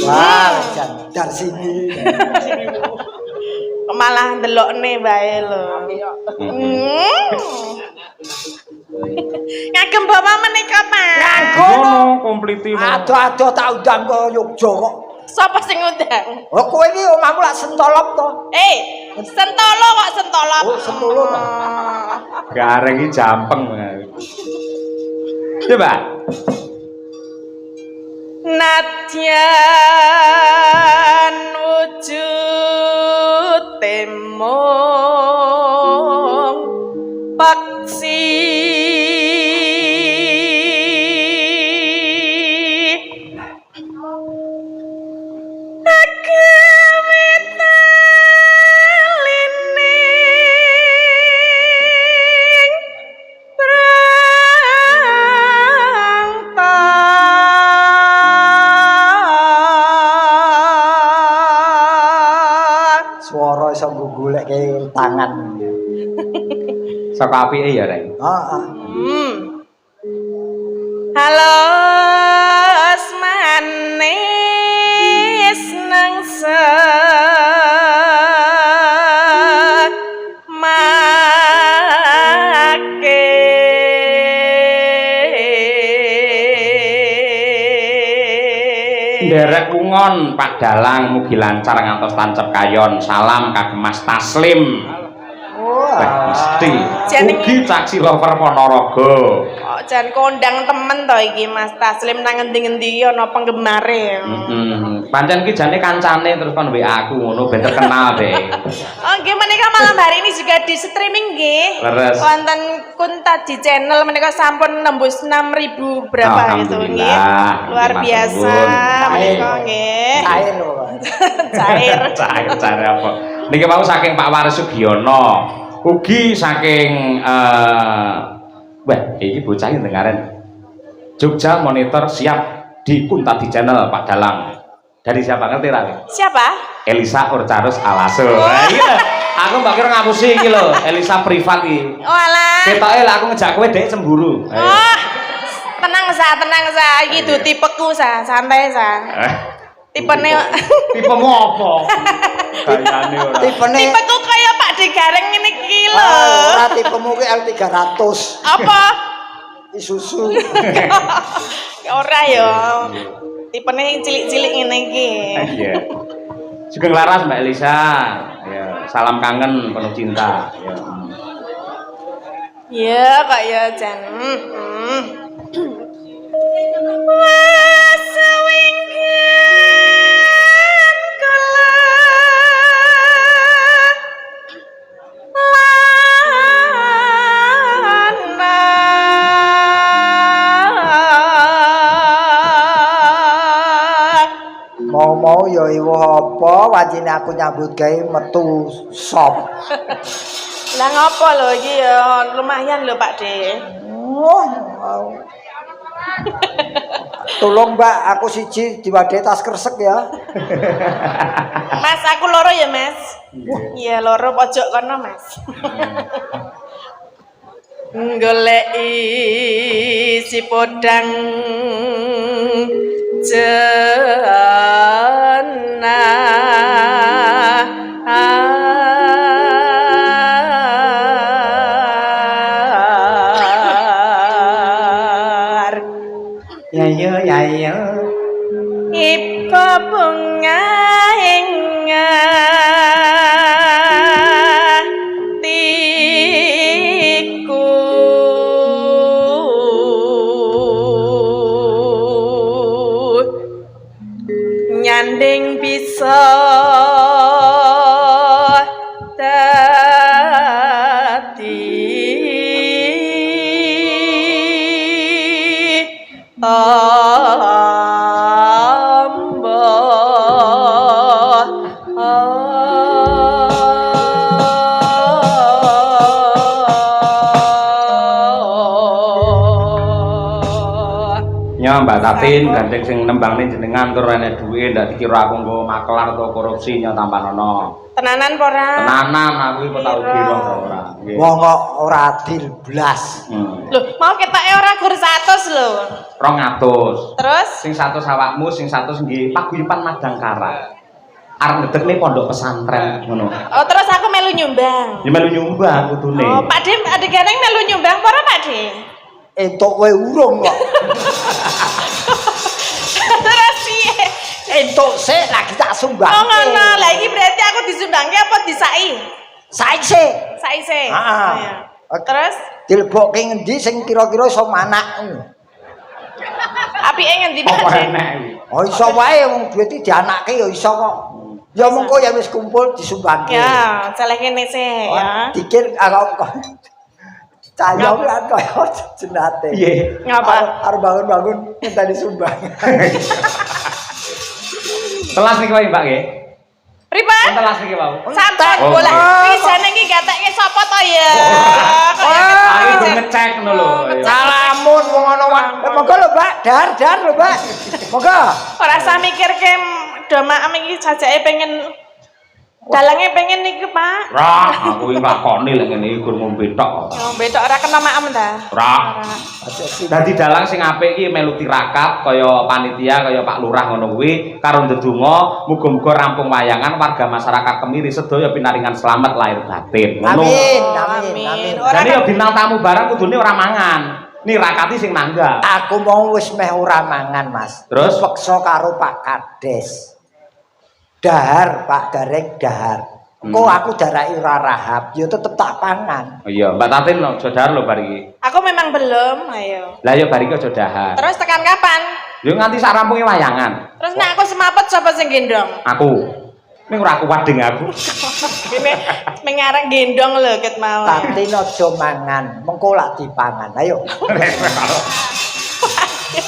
Wah, jan dar sini. Malah ndelokne bae lho. Ngagem bawa menika Pak. Ngono kompliti. Ado-ado tak undang ke Yogya kok. Sapa sing ngundang? Oh kowe iki omahmu lak sentolop to. Sentolo kok sentolop. Oh, sentolo to. Gareng iki jampeng. Coba. Nadyan wujud temong paksi Swara iso goleke tangan. Saka apike ya, Rek. Heeh. Halo asmanis nangsa make Nderek lungon Pak Dalang mugi lancar ngantos tancep kayon. Salam kagem Mas Taslim. Mesti. Ugi caksi lover Ponorogo. Kok jan kondang temen to iki Mas Taslim nang ngendi-ngendi ana penggemare. Pancen ki jane kancane terus kon WA aku ngono ben terkenal deh. Oh nggih menika malam hari ini juga di streaming nggih. Leres. Wonten Kunta di channel menika sampun nembus 6.000 berapa gitu nggih. Luar biasa menika nggih. Cair lho. Cair. Apa? Niki mau saking Pak Waris Sugiono. Ugi saking Wah, iki bocah iki ndengaren. Jogja Monitor siap di Kuntadi Channel Pak Dalang. Dari siapa ngerti ra? Siapa? Elisa Urcarus Alaso. Iya. Aku mbak kira ngapusi iki lho, Elisa privat iki. Oh alah. Ketoke lah aku ngejak kowe dhek cemburu. Ayo. Oh. Tenang sa, iki tuh tipeku sa, santai sa. Tipene Tipemu apa? Kayane ora. tipeku kaya Pak Digareng ngene iki lho. Ora tipemu ki L300. Apa? Isuzu. Ora ya. Tipene cilik-cilik ngene iki. Iya. Sugeng laras Mbak Elisa. Ya, salam kangen penuh cinta. Ya. Ya, kok ya Jan. Wasewingken kala Mau ya iwo apa wajine aku nyambut gawe metu sop. lah ngopo lho iki ya lumayan lho Pak De. Oh. Tolong Mbak, aku siji diwadhe tas kresek ya. Mas, aku loro ya, Mas. Iya, loro pojok kono, Mas. Goleki si podang Ya. Ipo bunga tiku nyanding bisa Mbak Tatin gandeng sing nembangne jenengan tur enek duwe ndak dikira aku nggo makelar atau korupsi nya tampanono. Tenanan apa ora? Tenanan aku iki kok tau kira ora. Wong kok ora adil blas. Lho, mau ketoke ora gur 100 lho. 200. Terus Sing 100 awakmu, sing 100 nggih paguyuban Madangkara. Arep ngedekne pondok pesantren ngono. oh terus aku melu nyumbang. Ya melu nyumbang kudune. Oh, Pak De, adeganeng melu nyumbang apa ora Pak De? Entuk kowe urung kok. Terus piye? Entuk sik lagi tak sumbang. Oh ngono, lah iki berarti aku disumbangke apa disai? Saiki. Saise. Heeh. Iya. Terus Dilebokke ngendi sing kira-kira iso manak. apike ngendi Apa Pak De? enek iki? Oh iso wae wong duwe dianake ya iso kok. Ya mengko ya wis kumpul disumbangke. Ya, celeh kene sih ya. Dikir kok cahya kan kaya jenate. Piye? Ngapa? Arep bangun-bangun minta disumbang. Telas niki wae Mbak nggih. Pripun? Telas niki wae. Sampun Oh, bola. oh. Wisane iki gatekke sapa to ya? Aku gue ngecek ngono lho. Salamun wong ana wae. Monggo lho, Mbak. Dar lho, Mbak. Monggo. Ora usah mikirke domaem iki jajake pengen dalange pengen iki, Pak. Ra, aku iki nglakoni lek ngene iki gur ngombe tok. Ngombe tok ora kena maem ta? Ra. Dadi dalang sing apik iki melu tirakat kaya panitia kaya Pak Lurah ngono kuwi karo ndedonga muga-muga rampung wayangan warga masyarakat Kemiri sedaya pinaringan selamat lahir batin. Ngono. Amin. Jadi ya bintang tamu barang kudune ora mangan. Nirakati sing nanggap. Aku mau wis meh ora mangan, Mas. Terus? Peksa karo Pak Kades. Dahar, Pak Gareng dahar. Kok aku darake ora rahab, ya tetep tak pangan. Oh iya, Mbak Tatin lho, jodar lho bar iki. Aku memang belum, ayo. Lah ya bar iki aja dahar. Terus tekan kapan? Yo nganti sak rampunge wayangan. Terus nek aku semaput sapa sing gendong? Aku. Ning ora kuat ding aku. Ini mengarang gendong lho ket mau. Tatin aja mangan, mengko lak dipangan. Ayo.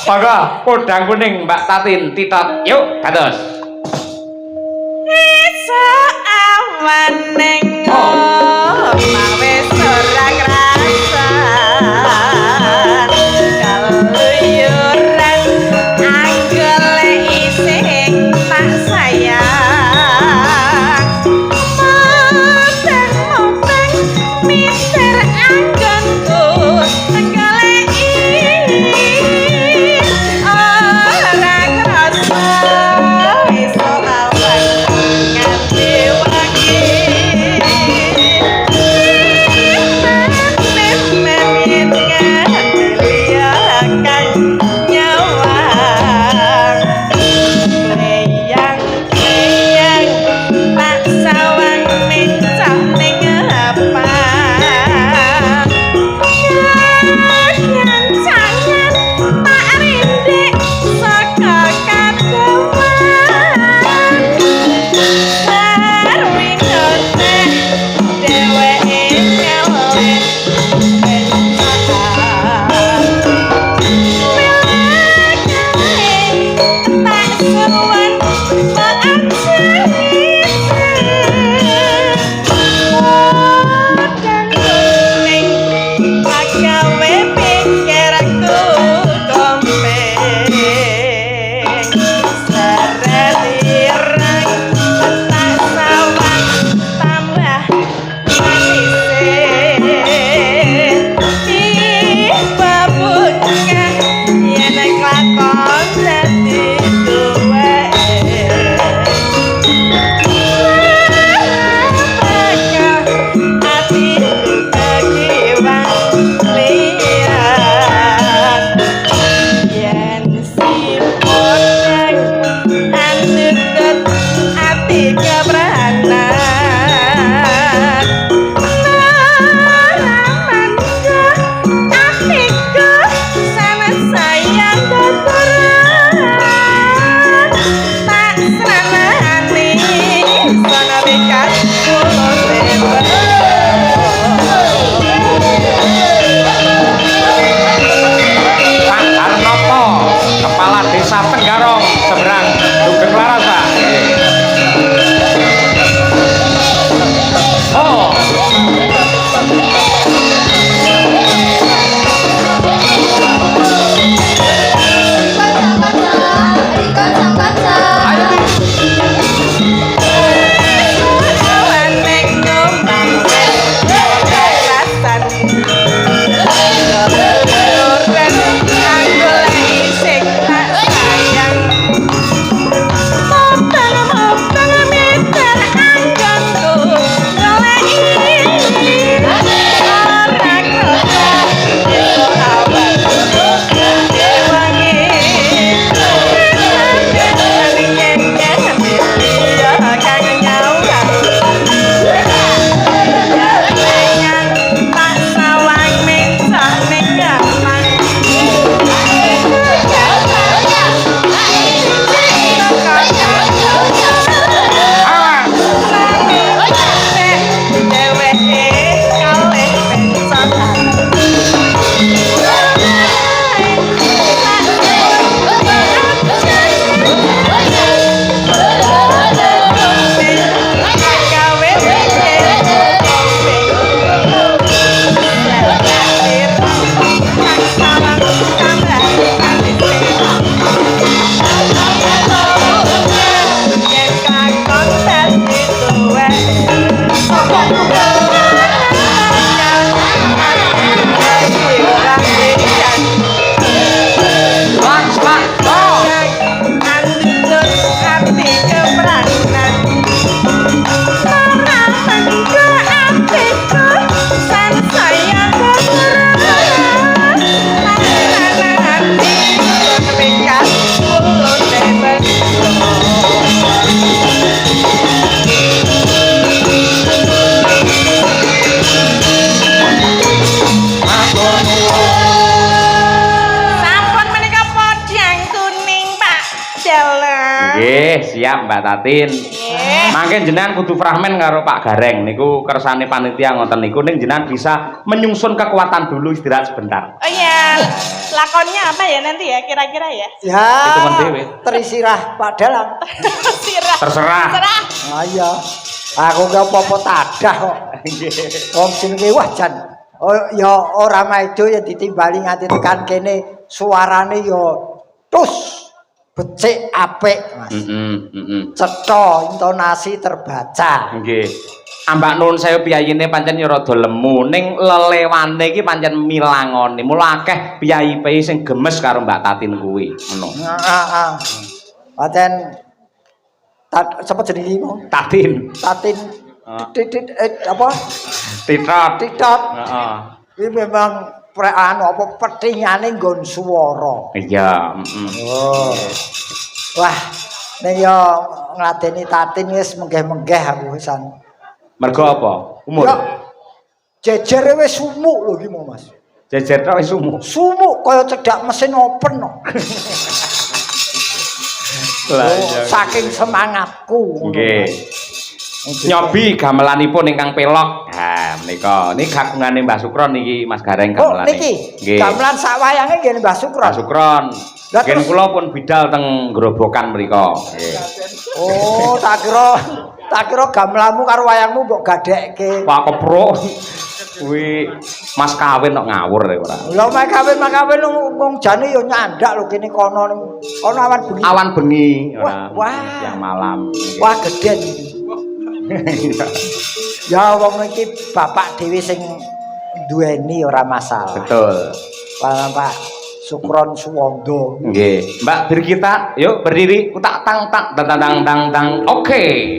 Monggo, podang kuning Mbak Tatin titot. Yuk, dados. Iso awan ning omah wis ora krasa. Mbak Tatin. Nggih. Mangke jenengan kudu fragmen karo Pak Gareng niku kersane panitia ngoten niku ning jenengan bisa menyusun kekuatan dulu istirahat sebentar. Oh iya, lakonnya apa ya nanti ya kira-kira ya? Ya, Hitungan dhewe. terisirah Pak Dalang. Sirah. Terserah. Terserah. Ah iya. Aku gak apa-apa tadah kok. Wong jenenge wah jan. Oh ya ora maido ya ditimbali nganti tekan kene suarane ya tus becik apik Mas. Cetha intonasi terbaca. Nggih. Ambak nuwun saya piyayine pancen ya rada lemu ning lelewane iki pancen milangoni. Mula akeh piyayi-piyayi sing gemes karo Mbak Tatin kuwi. Ngono. Heeh. Paten sapa jenenge mau? Tatin. Tatin titit apa? Titot. Titot. Heeh. Ini memang apa petingane nggon swara. Iya, Oh. Wah, nek yo ngladeni Tatin wis menggeh-menggeh aku wisan. Mergo apa? Umur. Ya jejere wis sumuk lho iki mau Mas. Jejer tok wis umur. Sumuk kaya cedak mesin open kok. Lah iya. Saking semangatku. Nggih. Nyobi gamelanipun ingkang pelok. Ha, menika. Niki kagungane Mbah Sukron niki Mas Gareng Oh, gamelane. niki Nggih. gamelan sak wayange nggih Mbah Sukron. Mbah Sukron. Lah, Gen terus- kula pun bidal teng Grobogan mriku. Nggih. Oh, tak kira gamelanmu karo wayangmu mbok gadekke. Pak Kepro. Kuwi Mas kawin kok ngawur ya ora. Lha mek kawin wong jane yo nyandak lho kene kono awan bengi. Awan bengi ora. Wah. Yang malam. Wah gedhen iki. Ya wong iki bapak dhewe sing duweni ora masalah. Betul. Pak Sukron Suwondo. Nggih. Mbak Birgita, yuk berdiri. Kutak tang tak dang dang dang. Oke.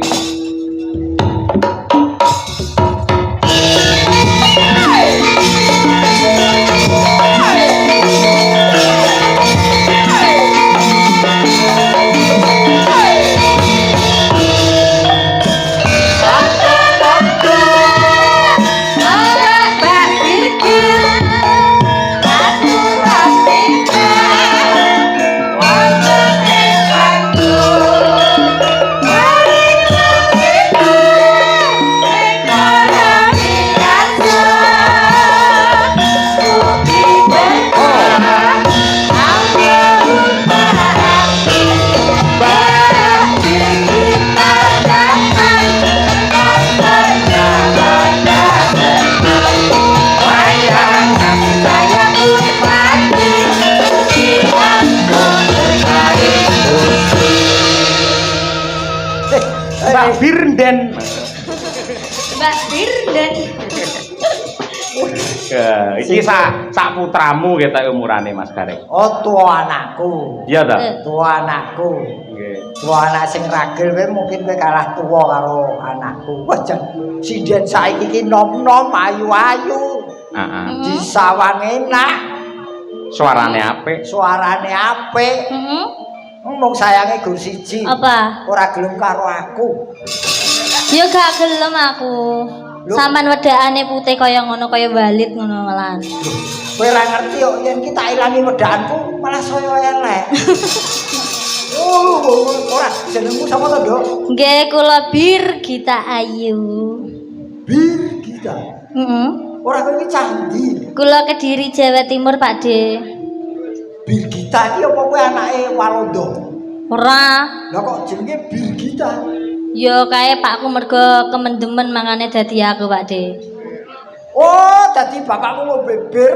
Mbak Birnden. Mbak Birden. Ya, iki sak putramu ketok umurane Mas Gareng. Oh tua anakku. Iya ta? Tua anakku. Nggih. Tua anak sing ragil kowe mungkin kowe kalah tua karo anakku. Wah jan sinden saiki iki nom-nom ayu-ayu. Heeh. Disawang enak, Suarane apik. suarane apik. Heeh. Ngomong sayange gur siji. Apa? Ora gelem karo aku. Ya gak gelem aku. Lho. Saman wedakane putih kaya ngono kaya balit ngono malahan. Kowe ora ngerti kok yen kita ilangi wedakanku malah saya elek. Ora jenengmu sapa to, Nduk? Nggih kula Birgita Ayu. Bir kita. Heeh. Ora kowe iki candi. Kula Kediri Jawa Timur, Pak De. Bir kita iki apa kowe anake Walanda? Ora. Lah kok jenenge Bir kita? Ya kae Pakku mergo kemendemen mangane dadi aku, Pak De. Oh, dadi bapakmu mau beber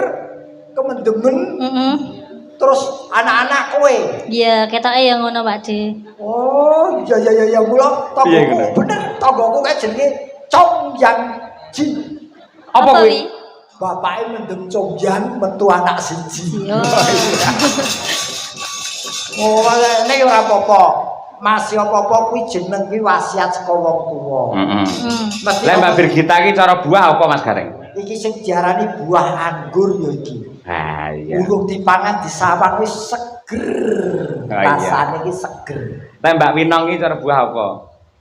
kemendemen Heeh. terus anak-anak kowe. Ya ketoke ya ngono, Pak De. Oh, ya mula Iya, tanggoku ngono. bener tanggoku kae jenenge Chong Yang Jin. Apa kuwi? wi? Bapake mendem Chong Yang metu anak siji. Yo. Oh, nek ora apa-apa. Masih apa-apa kuwi jeneng kuwi wasiat saka wong tuwa. Heeh. Mesti Lah Mbak Birgita iki cara buah apa Mas Gareng? iki sing diarani buah anggur ya iki. Ah iya. Urung dipangan disawang wis seger. Oh, iya. Rasane iki seger. Lah Mbak Winong iki cara buah apa?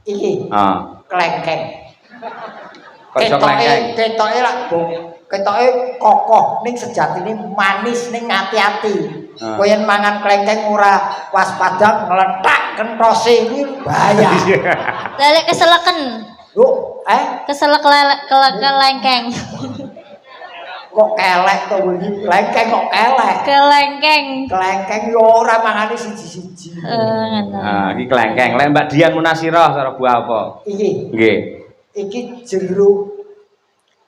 Iki Ah. klengkeng. Kok iso klengkeng? Ketoke lak ketoke kokoh ning sejatine manis ning ati-ati. Ah. Kowe yen mangan klengkeng ora waspada ngletak kentose iki bahaya. Lelek keseleken. Lho, Keselek kelengkeng. kok kelek to iki? Lengkeng kok kelek. Kelengkeng. Kelengkeng yo ora mangane siji-siji. Ngono. Nah, iki kelengkeng. Lek Mbak Dian Munasirah cara buah apa? Iki. Nggih. Iki jeruk.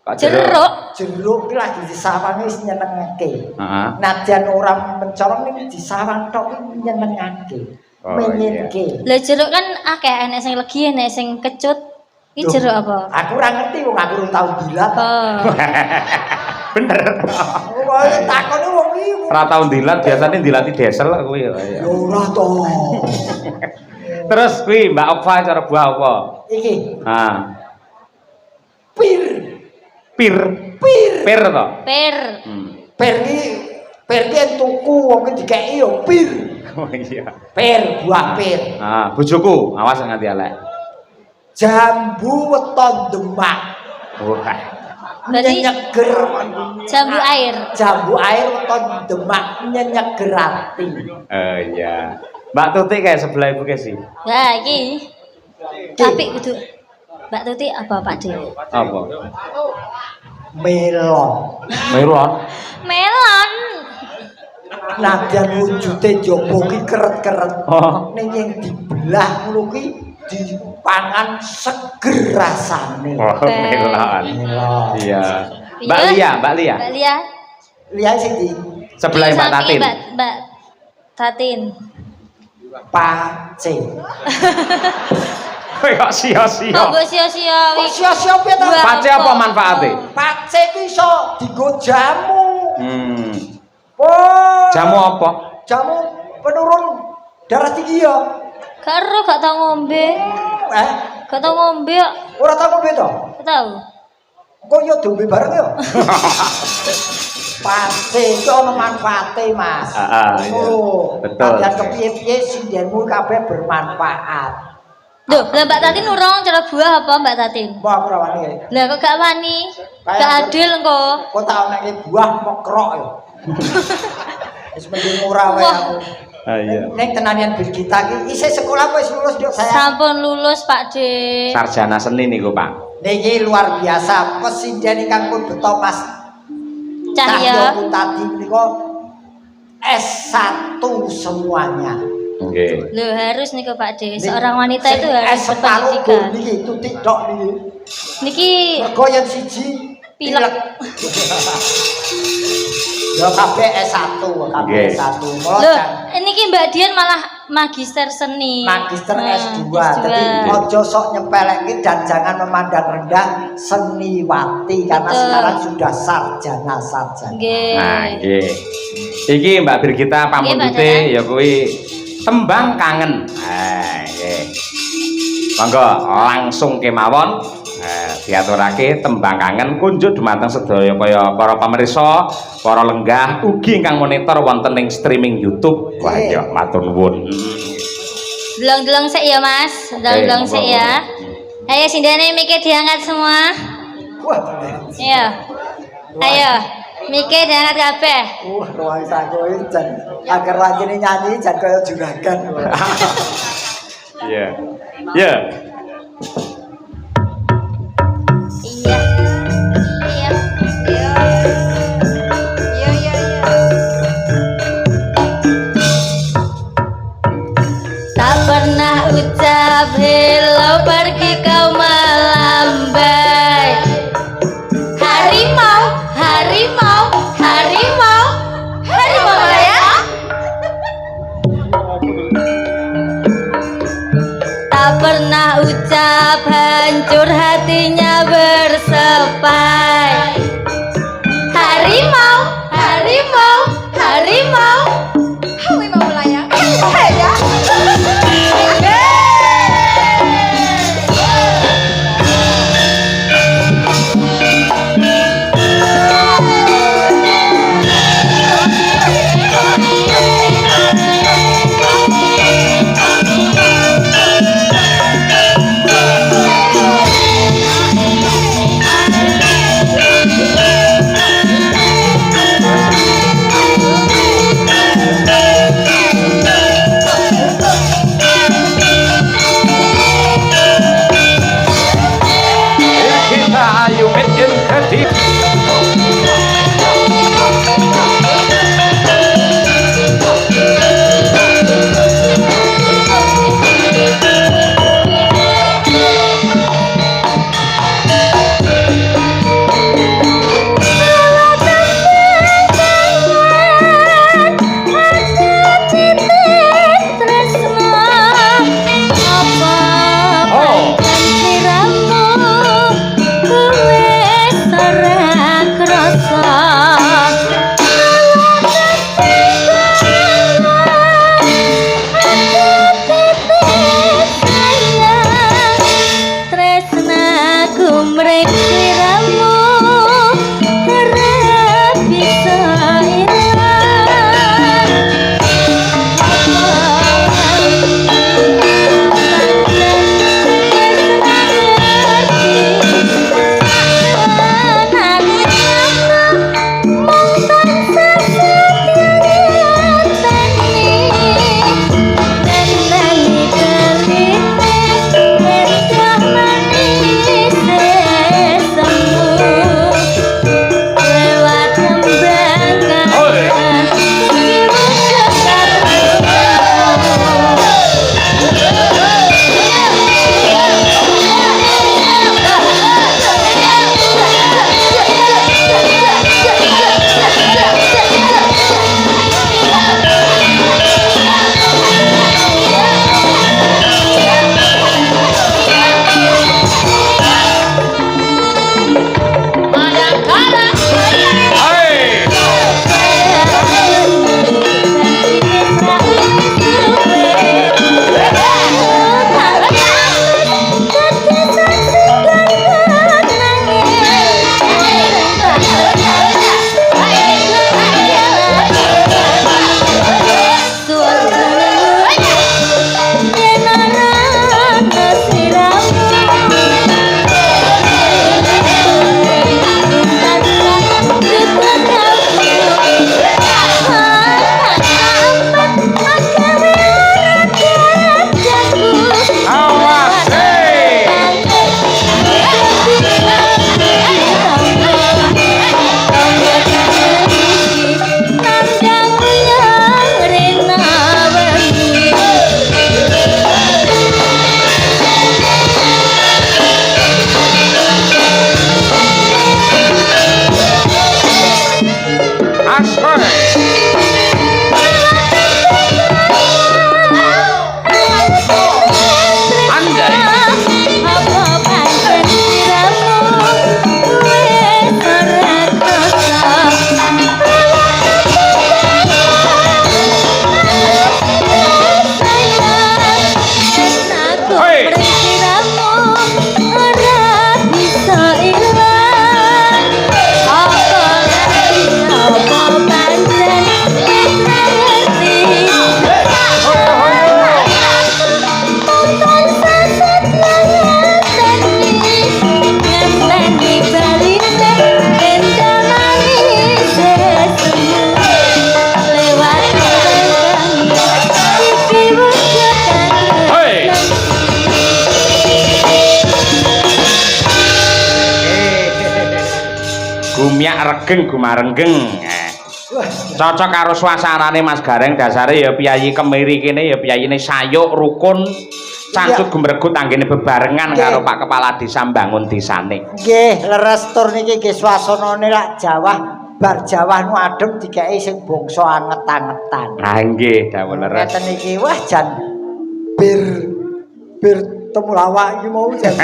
Kok Jeruk. Jeruk iki lagi disawangi wis nyenengake. Heeh. Nadyan ora mencolong ning disawang tok iki nyenengake. Oh, Menyenengke. Lah jeruk kan akeh enek sing legi enek sing kecut. Iki jeruk apa? Aku ora ngerti wong aku ora tau dilat. Oh. Bener. Kok takone wong iki. Ora tau dilat, biasane dilati desel kuwi. Ya ora to. Terus kuwi Mbak Opha cara buah apa? Iki Ah, pir. pir. Pir. Pir to? Pir. Pir iki tuku wong iki dikeki yo pir. Oh iya. Pir, buah pir. Ah, bojoku, awas nganti elek. Jambu weton Demak. Wah. Berarti Nyenyeger. jambu air. Jambu air weton Demak nyenyeger ati. Oh iya. Mbak Tuti kayak sebelah ibu ke sih. Lah iki. Tapi kudu Mbak Tuti apa Pak De? Apa? Melon. Melon. Melon. Nadyan wujude njaba ki keret-keret. Oh. Ning yang dibelah ngono ki dipangan seger rasane. Oh, melon. Melon. Iya. Mbak Lia, Mbak Lia. Mbak Lia. Lihat sing di Sebelah Mbak Tatin. Mbak Tatin. pace. Kok sia-sia. Kok mbok sia-sia Kok sia-sia piye to? Pace apa manfaate? Pace ki iso digo jamu. Oh. Jamu apa? Jamu penurun darah tinggi ya. Karo gak tau ngombe. Gak tau ngombe kok. Ora tau ngombe to? Gak tau. Kok yo diombe bareng ya? Pace itu ana manfaate, Mas. Iya. Betul. Dan kepiye-piye sindenmu kabeh bermanfaat. Loh, lah Mbak Tatin urung cara buah apa Mbak Tatin? Mbak ora wani. Lah kok gak wani? Gak adil engko. Kok tak nek buah mekrok ya. Wis mending ora wae aku. Ah iya. Nek tenanian Birgita ki isih sekolah wis lulus Dok saya. Sampun lulus Pak De. Sarjana seni niku, Pak. Niki luar biasa pesinden ingkang pun beto Mas Cahya. Tadi menika S1 semuanya. Nggih. Loh, harus nih Pak De. Seorang wanita itu harus S1 berpendidikan. niki tutik dok niki. Niki Mergo yang siji pilek. Ya kabeh S1, kabeh Nggih. S1. Loh, niki Mbak Dian malah magister seni. Magister Nah, S2. S2. Jadi ojo sok nyepelekke dan jangan memandang rendah seniwati karena Betul. sekarang sudah sarjana. Nggih. Nah, nggih. Iki Mbak Birgita pamundute ya kuwi tembang kangen. Nah, nggih. Monggo langsung kemawon diaturake tembang kangen kunjuk dumateng sedaya kaya para pamirsa, para lenggah ugi ingkang monitor wonten ing streaming YouTube. Wah, ya matur nuwun. Delong-delong sik ya Mas. Delong-delong sik ya. Ayo sindane mikir diangkat semua. Wah, Ayo. Ayo. Mikir diangkat kabeh. ruang saku iki jan agar lanjene nyanyi jan kaya juragan. Iya. Ya. Iya. Iya. Iya. Tak pernah ucap hello pergi kau melambai. Harimau, harimau, harimau, harimau ya. Tak pernah ucap hancur hatinya bersepai. Harimau, harimau, harimau, harimau melayang. Ya. gemyak regeng gumarenggeng. Cocok karo suasanane Mas Gareng dasare ya piyayi kemiri kene ya piyayine sayuk rukun cancut gumregut anggene bebarengan karo Pak Kepala Desa mbangun desane. Nggih, leres tur niki nggih swasanane lak Jawa, bar Jawa nu adem dikeki sing bangsa anget-angetan. Ah nggih, dawuh leres. Ngeten iki wah jan bir temulawak iki mau jan.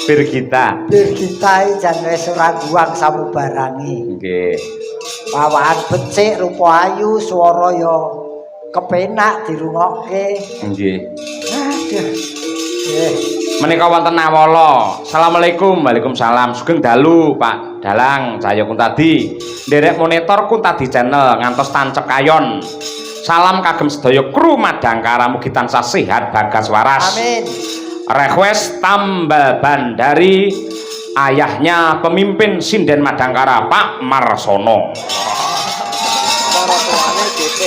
Bir kita. Bir kita iki jan wis ora guang samubarange. Nggih. Pawakan becik, rupa ayu, swara ya kepenak dirungokke. Nggih. Aduh. Nggih. Menika wonten awala. Assalamualaikum. Waalaikumsalam. Sugeng dalu, Pak Dalang, Cahyo Kuntadi. Nderek monitor Kuntadi Channel ngantos tancep kayon. Salam kagem sedaya kru Madangkara mugi tansah sehat bagas waras. Amin. Request tambal ban dari ayahnya pemimpin Sinden Madangkara Pak Marsono. Para tuane DP.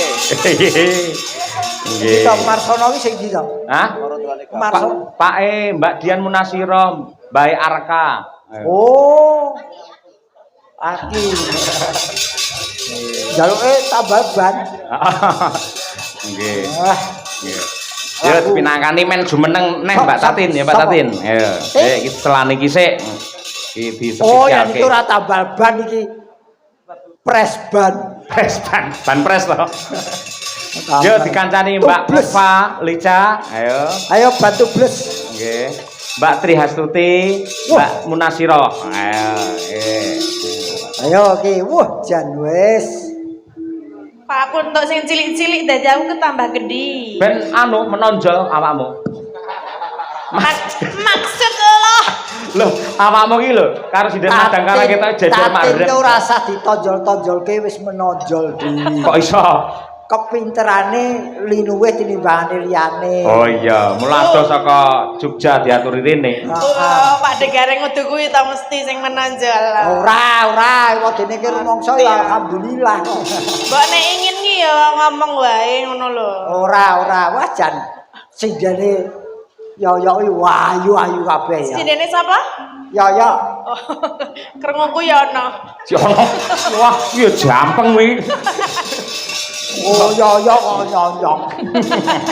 Nggih. Kita Marsono iki sing ndi to? Hah? Para tuane Marsono. Pak Mbak Dian Munasiro, Mbak Arka. Oh. Aki. Jaluke tambal ban. Nggih. Wah, Nggih. Ya pinangkani men jumeneng neh Mbak Tatin ya Mbak Tatin. Ayo. Iki selane iki sik. Iki oh, ya iki ora tambal ban iki. Pres ban. Pres ban pres to. Yo dikancani Mbak Ufa Lica. Ayo. Ayo bantu bles. Nggih. Mbak Tri Hastuti, Mbak Munasiro. Ayo. Ayo iki. Wah, jan wis. Pak aku untuk sing cilik-cilik dadi aku ketambah gede. Ben anu menonjol awakmu. Maksud lo Loh, awakmu iki lho, karo Sinden Madangkara kita jejer marep. Tatin ora usah ditonjol-tonjolke wis menonjol dhewe. Kok iso? Kepinterane linuwih tinimbangane liyane. Oh iya, mulado saka Jogja diaturi rene. Oh, Pak Degareng kudu kuwi ta mesti sing menonjol. Ora, wadene ki rumangsa ya alhamdulillah. Mbok nek ingin ki ya ngomong wae ngono lho. Ora, wah jan sindene yoyo iki ayu kabeh ya. Sindene sapa? Yoyo. Oh, krunguku ya ana. Si ono. Wah, iya jampeng kuwi. Oh, yoyo kok nyonyong.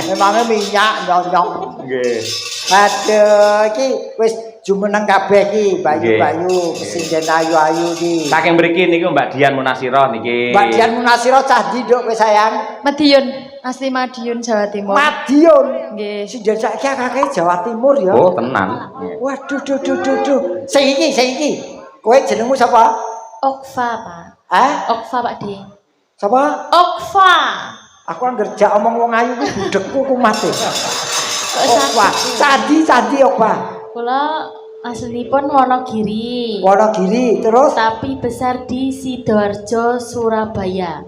Memangnya minyak nyonyong. Nggih. Aduh, iki wis jumeneng kabeh iki, Bayu-bayu, sinden ayu-ayu iki. Saking mriki niku Mbak Dian Munasiro niki. Mbak Dian Munasiro cah ndi nduk kowe sayang? Madiun, asli Madiun Jawa Timur. Madiun. Nggih. Sinden saiki akeh Jawa Timur ya. Oh, tenan. Waduh, duh. Sing iki. Kowe jenengmu sapa? Okfa, Pak. Hah? Okfa, Pak D. Sapa? Okfa. Aku anggere jak omong wong ayu ku budekku kumate. Kok Okwa, candi Okwa. Kula aslinipun Wonogiri. Wonogiri, terus Tapi besar di Sidoarjo, Surabaya.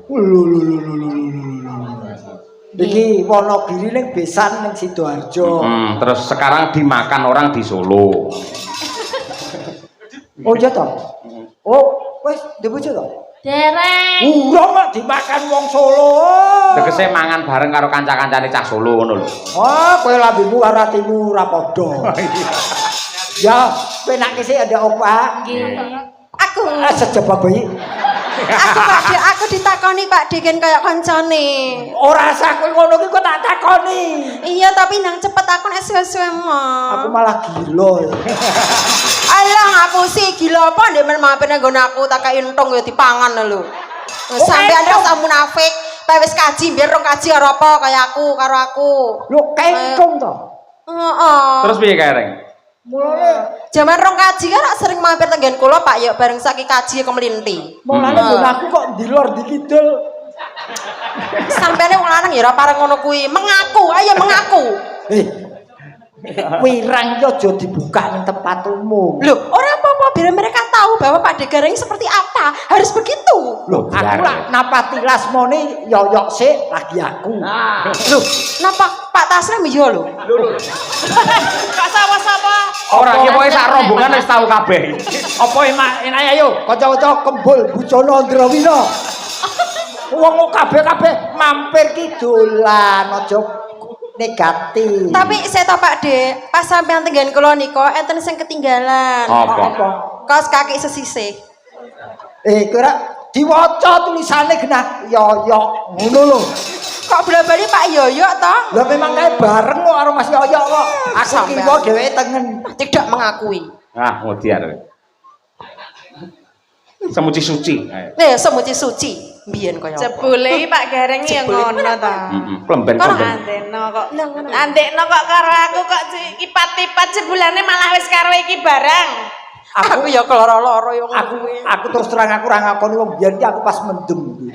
iki Wonogiri ning besan ning Sidoarjo. Terus sekarang dimakan orang di Solo. Oh iya toh? Oh, wis dibojo toh? Dereng. Urung kok dimakan wong Solo. Tegese mangan bareng karo kanca-kancane cah Solo ngono lho. Oh, kowe lambemu karo atimu ora padha. Ya, penake sih ada opa. Nggih. Aku Sejaba bayi. Pak D, aku ditakoni Pak D kan kaya kancane. Ora usah kowe ngono ki kok tak takoni. Iya, tapi nang cepet aku nek suwe-suwe Aku mah. malah gila. Alah ngapusi gila apa ndek men mampir nang nggon aku tak kei entung ya dipangan lho. Sampeyan rasa munafik, kowe wis kaji biar rong kaji karo apa kaya aku karo aku. Lho kentung to. Heeh. Terus piye kareng? Mulane Jaman rong kaji kan rak sering mampir teng nggen kula Pak ya bareng saiki kaji kemelinti. nggon aku kok ndilor dikidul. Sampene wong lanang ya ora pareng ngono kuwi. Mengaku, ayo mengaku. Wirang ki aja dibuka ning tempat umum. Loh, ora apa-apa biar mereka tahu bahwa Pak Degareng seperti apa. Harus begitu. Loh, aku lak napati lasmone yoyok sik lagi aku. Loh, napa Pak Taslim yo lho. Kak sapa-sapa. Ora iki pokoke sak rombongan wis tau kabeh. Apa enak ayo kanca-kanca kembul Bucana Ndrawina. Wong kabeh mampir ki dolan aja negatif. Tapi saya tahu Pak De, pas sampean tenggen kula nika enten sing ketinggalan. Apa? Kaos kaki sesisih. Kowe ora diwaca tulisane genah Yoyo ngono lho. Kok bola-bali Pak Yoyo to? Lah memang kae bareng kok karo Mas Yoyo kok. Aku kiwa dheweke tengen. Tidak mengakui. Ah, mutiar. Semuci suci. Semuci suci. Mbiyen kaya apa? Jebule Pak Gareng ya ngono to. Plemben. Andekno kok. Andekno kok karo aku kok ipat-ipat jebulane malah wis karo iki barang. Aku ya keloro-loro yo Aku terus terang aku ora ngakoni wong biyen iki aku pas mendem.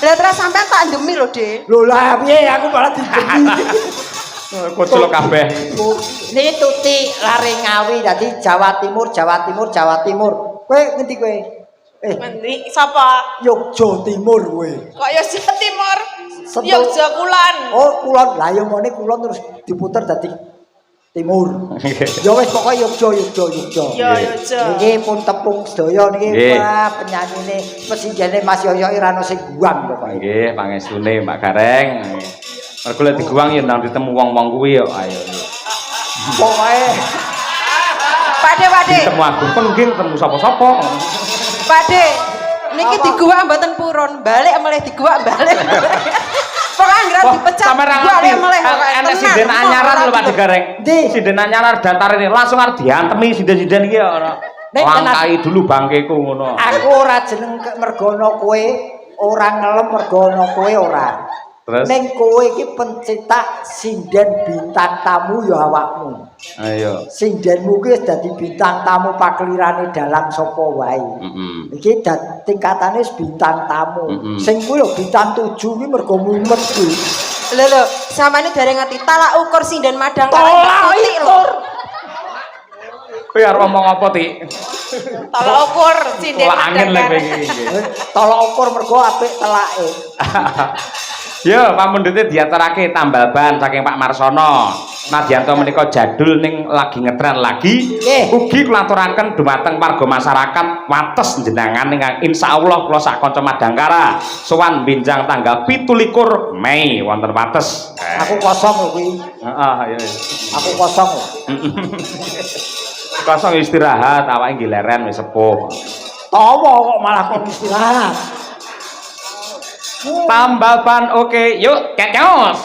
Lah terus sampean tak ndemi lho, Dik. Lho lah piye aku malah didemi. Kucul kabeh. Niki Tuti lare Ngawi dadi Jawa Timur. Kowe ngendi kowe? Ngendi sapa? Yogya Timur kowe. Kok ya Jawa Timur? Setu- Yogya Kulon. Oh, kulon. Lah ya ngene kulon terus diputer dadi timur. Ya wis pokoke Yogya. Ya Yogya. Niki pun tepung sedaya niki Nggih. wah penyanyine pesinjane Mas Yoyo ora ono sing guang pokoke. Nggih, pangestune Mbak Gareng. Mergo lek diguang ya nang ditemu wong-wong kuwi yo ayo. Pokoke Pakde. Ditemu aku pun nggih ketemu sapa-sapa. Pakde. Niki diguak mboten purun, balik melih diguak balik. Pokoke anggere dipecat. Sampe ra balik ngerti. melih. Enek sinden anyaran lho Pak Gareng. Ndi? Sinden anyaran datar ini langsung arep diantemi sinden-sinden iki ora. Nek Langkai dulu bangkeku ngono. aku ora jeneng mergono kowe, ora ngelem mergono kowe ora. Terus? Ning kowe iki pencetak sinden bintang tamu ya awakmu. Ayo. Sindenmu ki wis dadi bintang tamu paklirane dalang sapa wae. Iki tingkatane wis bintang tamu. Sing kuwi lho bintang 7 ki mergo mumet kuwi. Lho, sampeyan dereng ngerti talak ukur sinden madang Tolak Tuti lho. ukur. Kowe arep ngomong apa, Tik? Tolak ukur sinden Tolak angin lek madang. iki. Tolak ukur mergo apik telake. Yo, pamundhute diaturake tambal ban saking Pak Marsono. Nadyanto menika jadul ning lagi ngetren lagi. Nggih. Ugi kula aturaken dumateng warga masyarakat wates njenengan ingkang insyaallah kula sak kanca Madangkara sowan benjang tanggal 17 Mei wonten wates. Aku kosong lho kuwi. Heeh, ayo. Aku kosong. Kosong istirahat, awake nggih leren wis sepuh. Tawa kok malah kon istirahat. Tambal ban oke, yuk kekeos.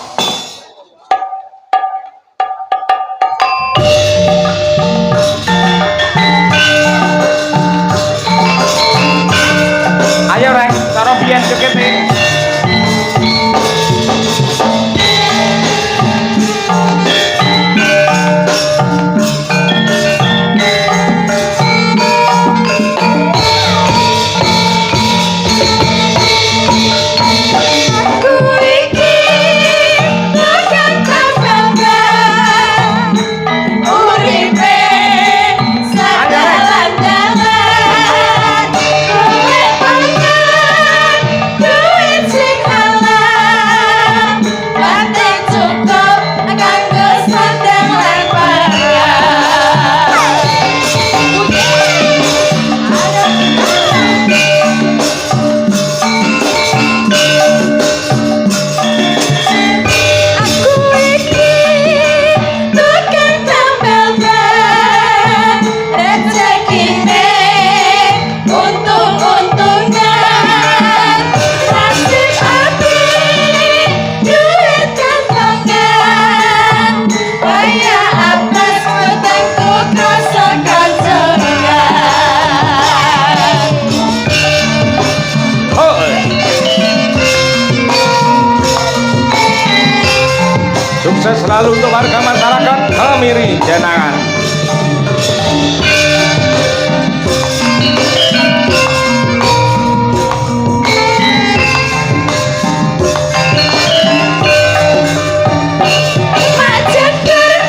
Ayo Reng, taruh biyen joget nih. Sukses selalu untuk warga masyarakat Kemiri Jenangan. Majeger,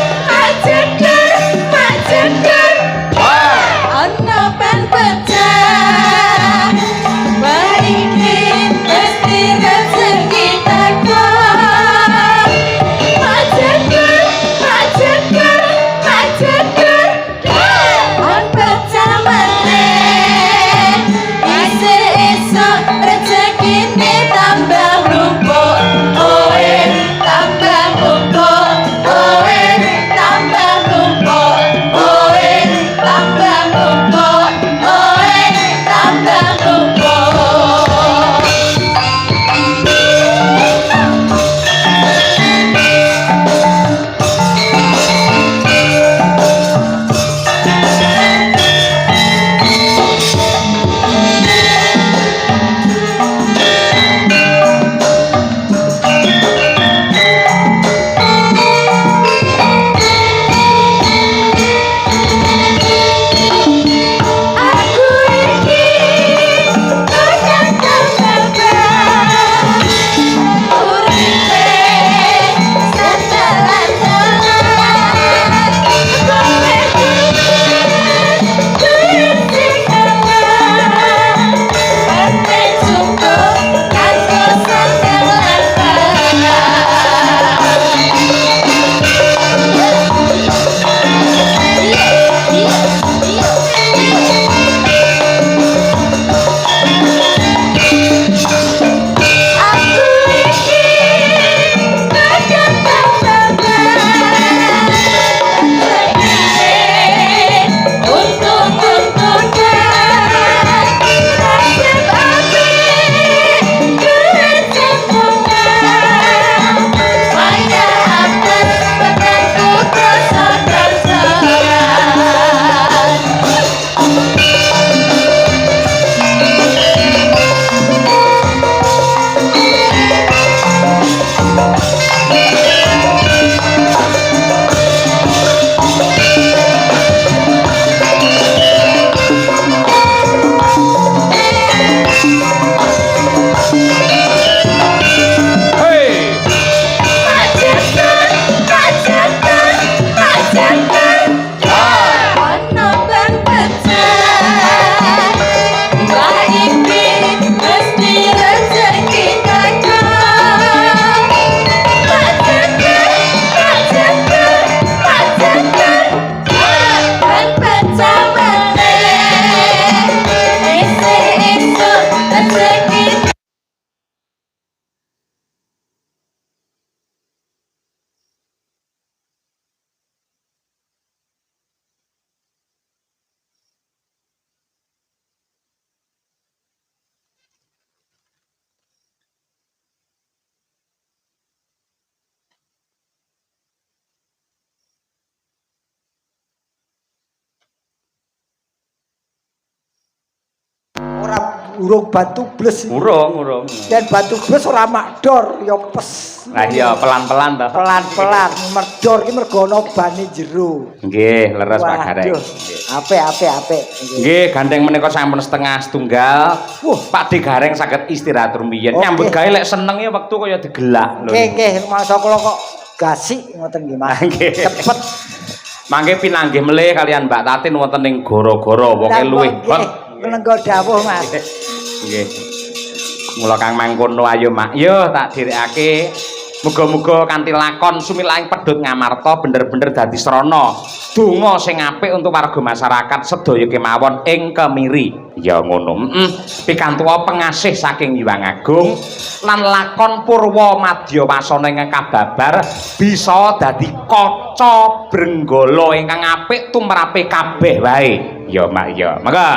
urung batu bles. Urung. Dan batu bles ora makdor ya pes. Lah iya pelan-pelan to. Pelan-pelan medor iki mergo ana bane jero. Nggih, leres Pak Gareng. Waduh, apik. Nggih, gandeng menika sampun setunggal. Pak De Gareng saged istirahat rumiyin. Oke. Nyambut gawe lek seneng ya wektu kaya digelak lho. Nggih, mangsa kula kok gasik ngoten nggih Mas. Nggih. Cepet. Mangke pinanggih melih kalian Mbak Tatin wonten ing goro-goro pokoke luwih. Menenggo dawuh Mas. Nggih. Mula Kang mangkono ayo Mak. Yo tak dhirekake. Muga-muga kanthi lakon sumilaing pedhot ngamarta bener-bener dadi srana donga sing apik untuk warga masyarakat sedaya kemawon ing kemiri. Ya ngono. Pikantuwa pengasih saking Hyang Agung lan lakon Purwa Madya Wasana ingkang kababar bisa dadi kaca brenggala ingkang apik tumrape kabeh wae. Ya Mak ya. Monggo.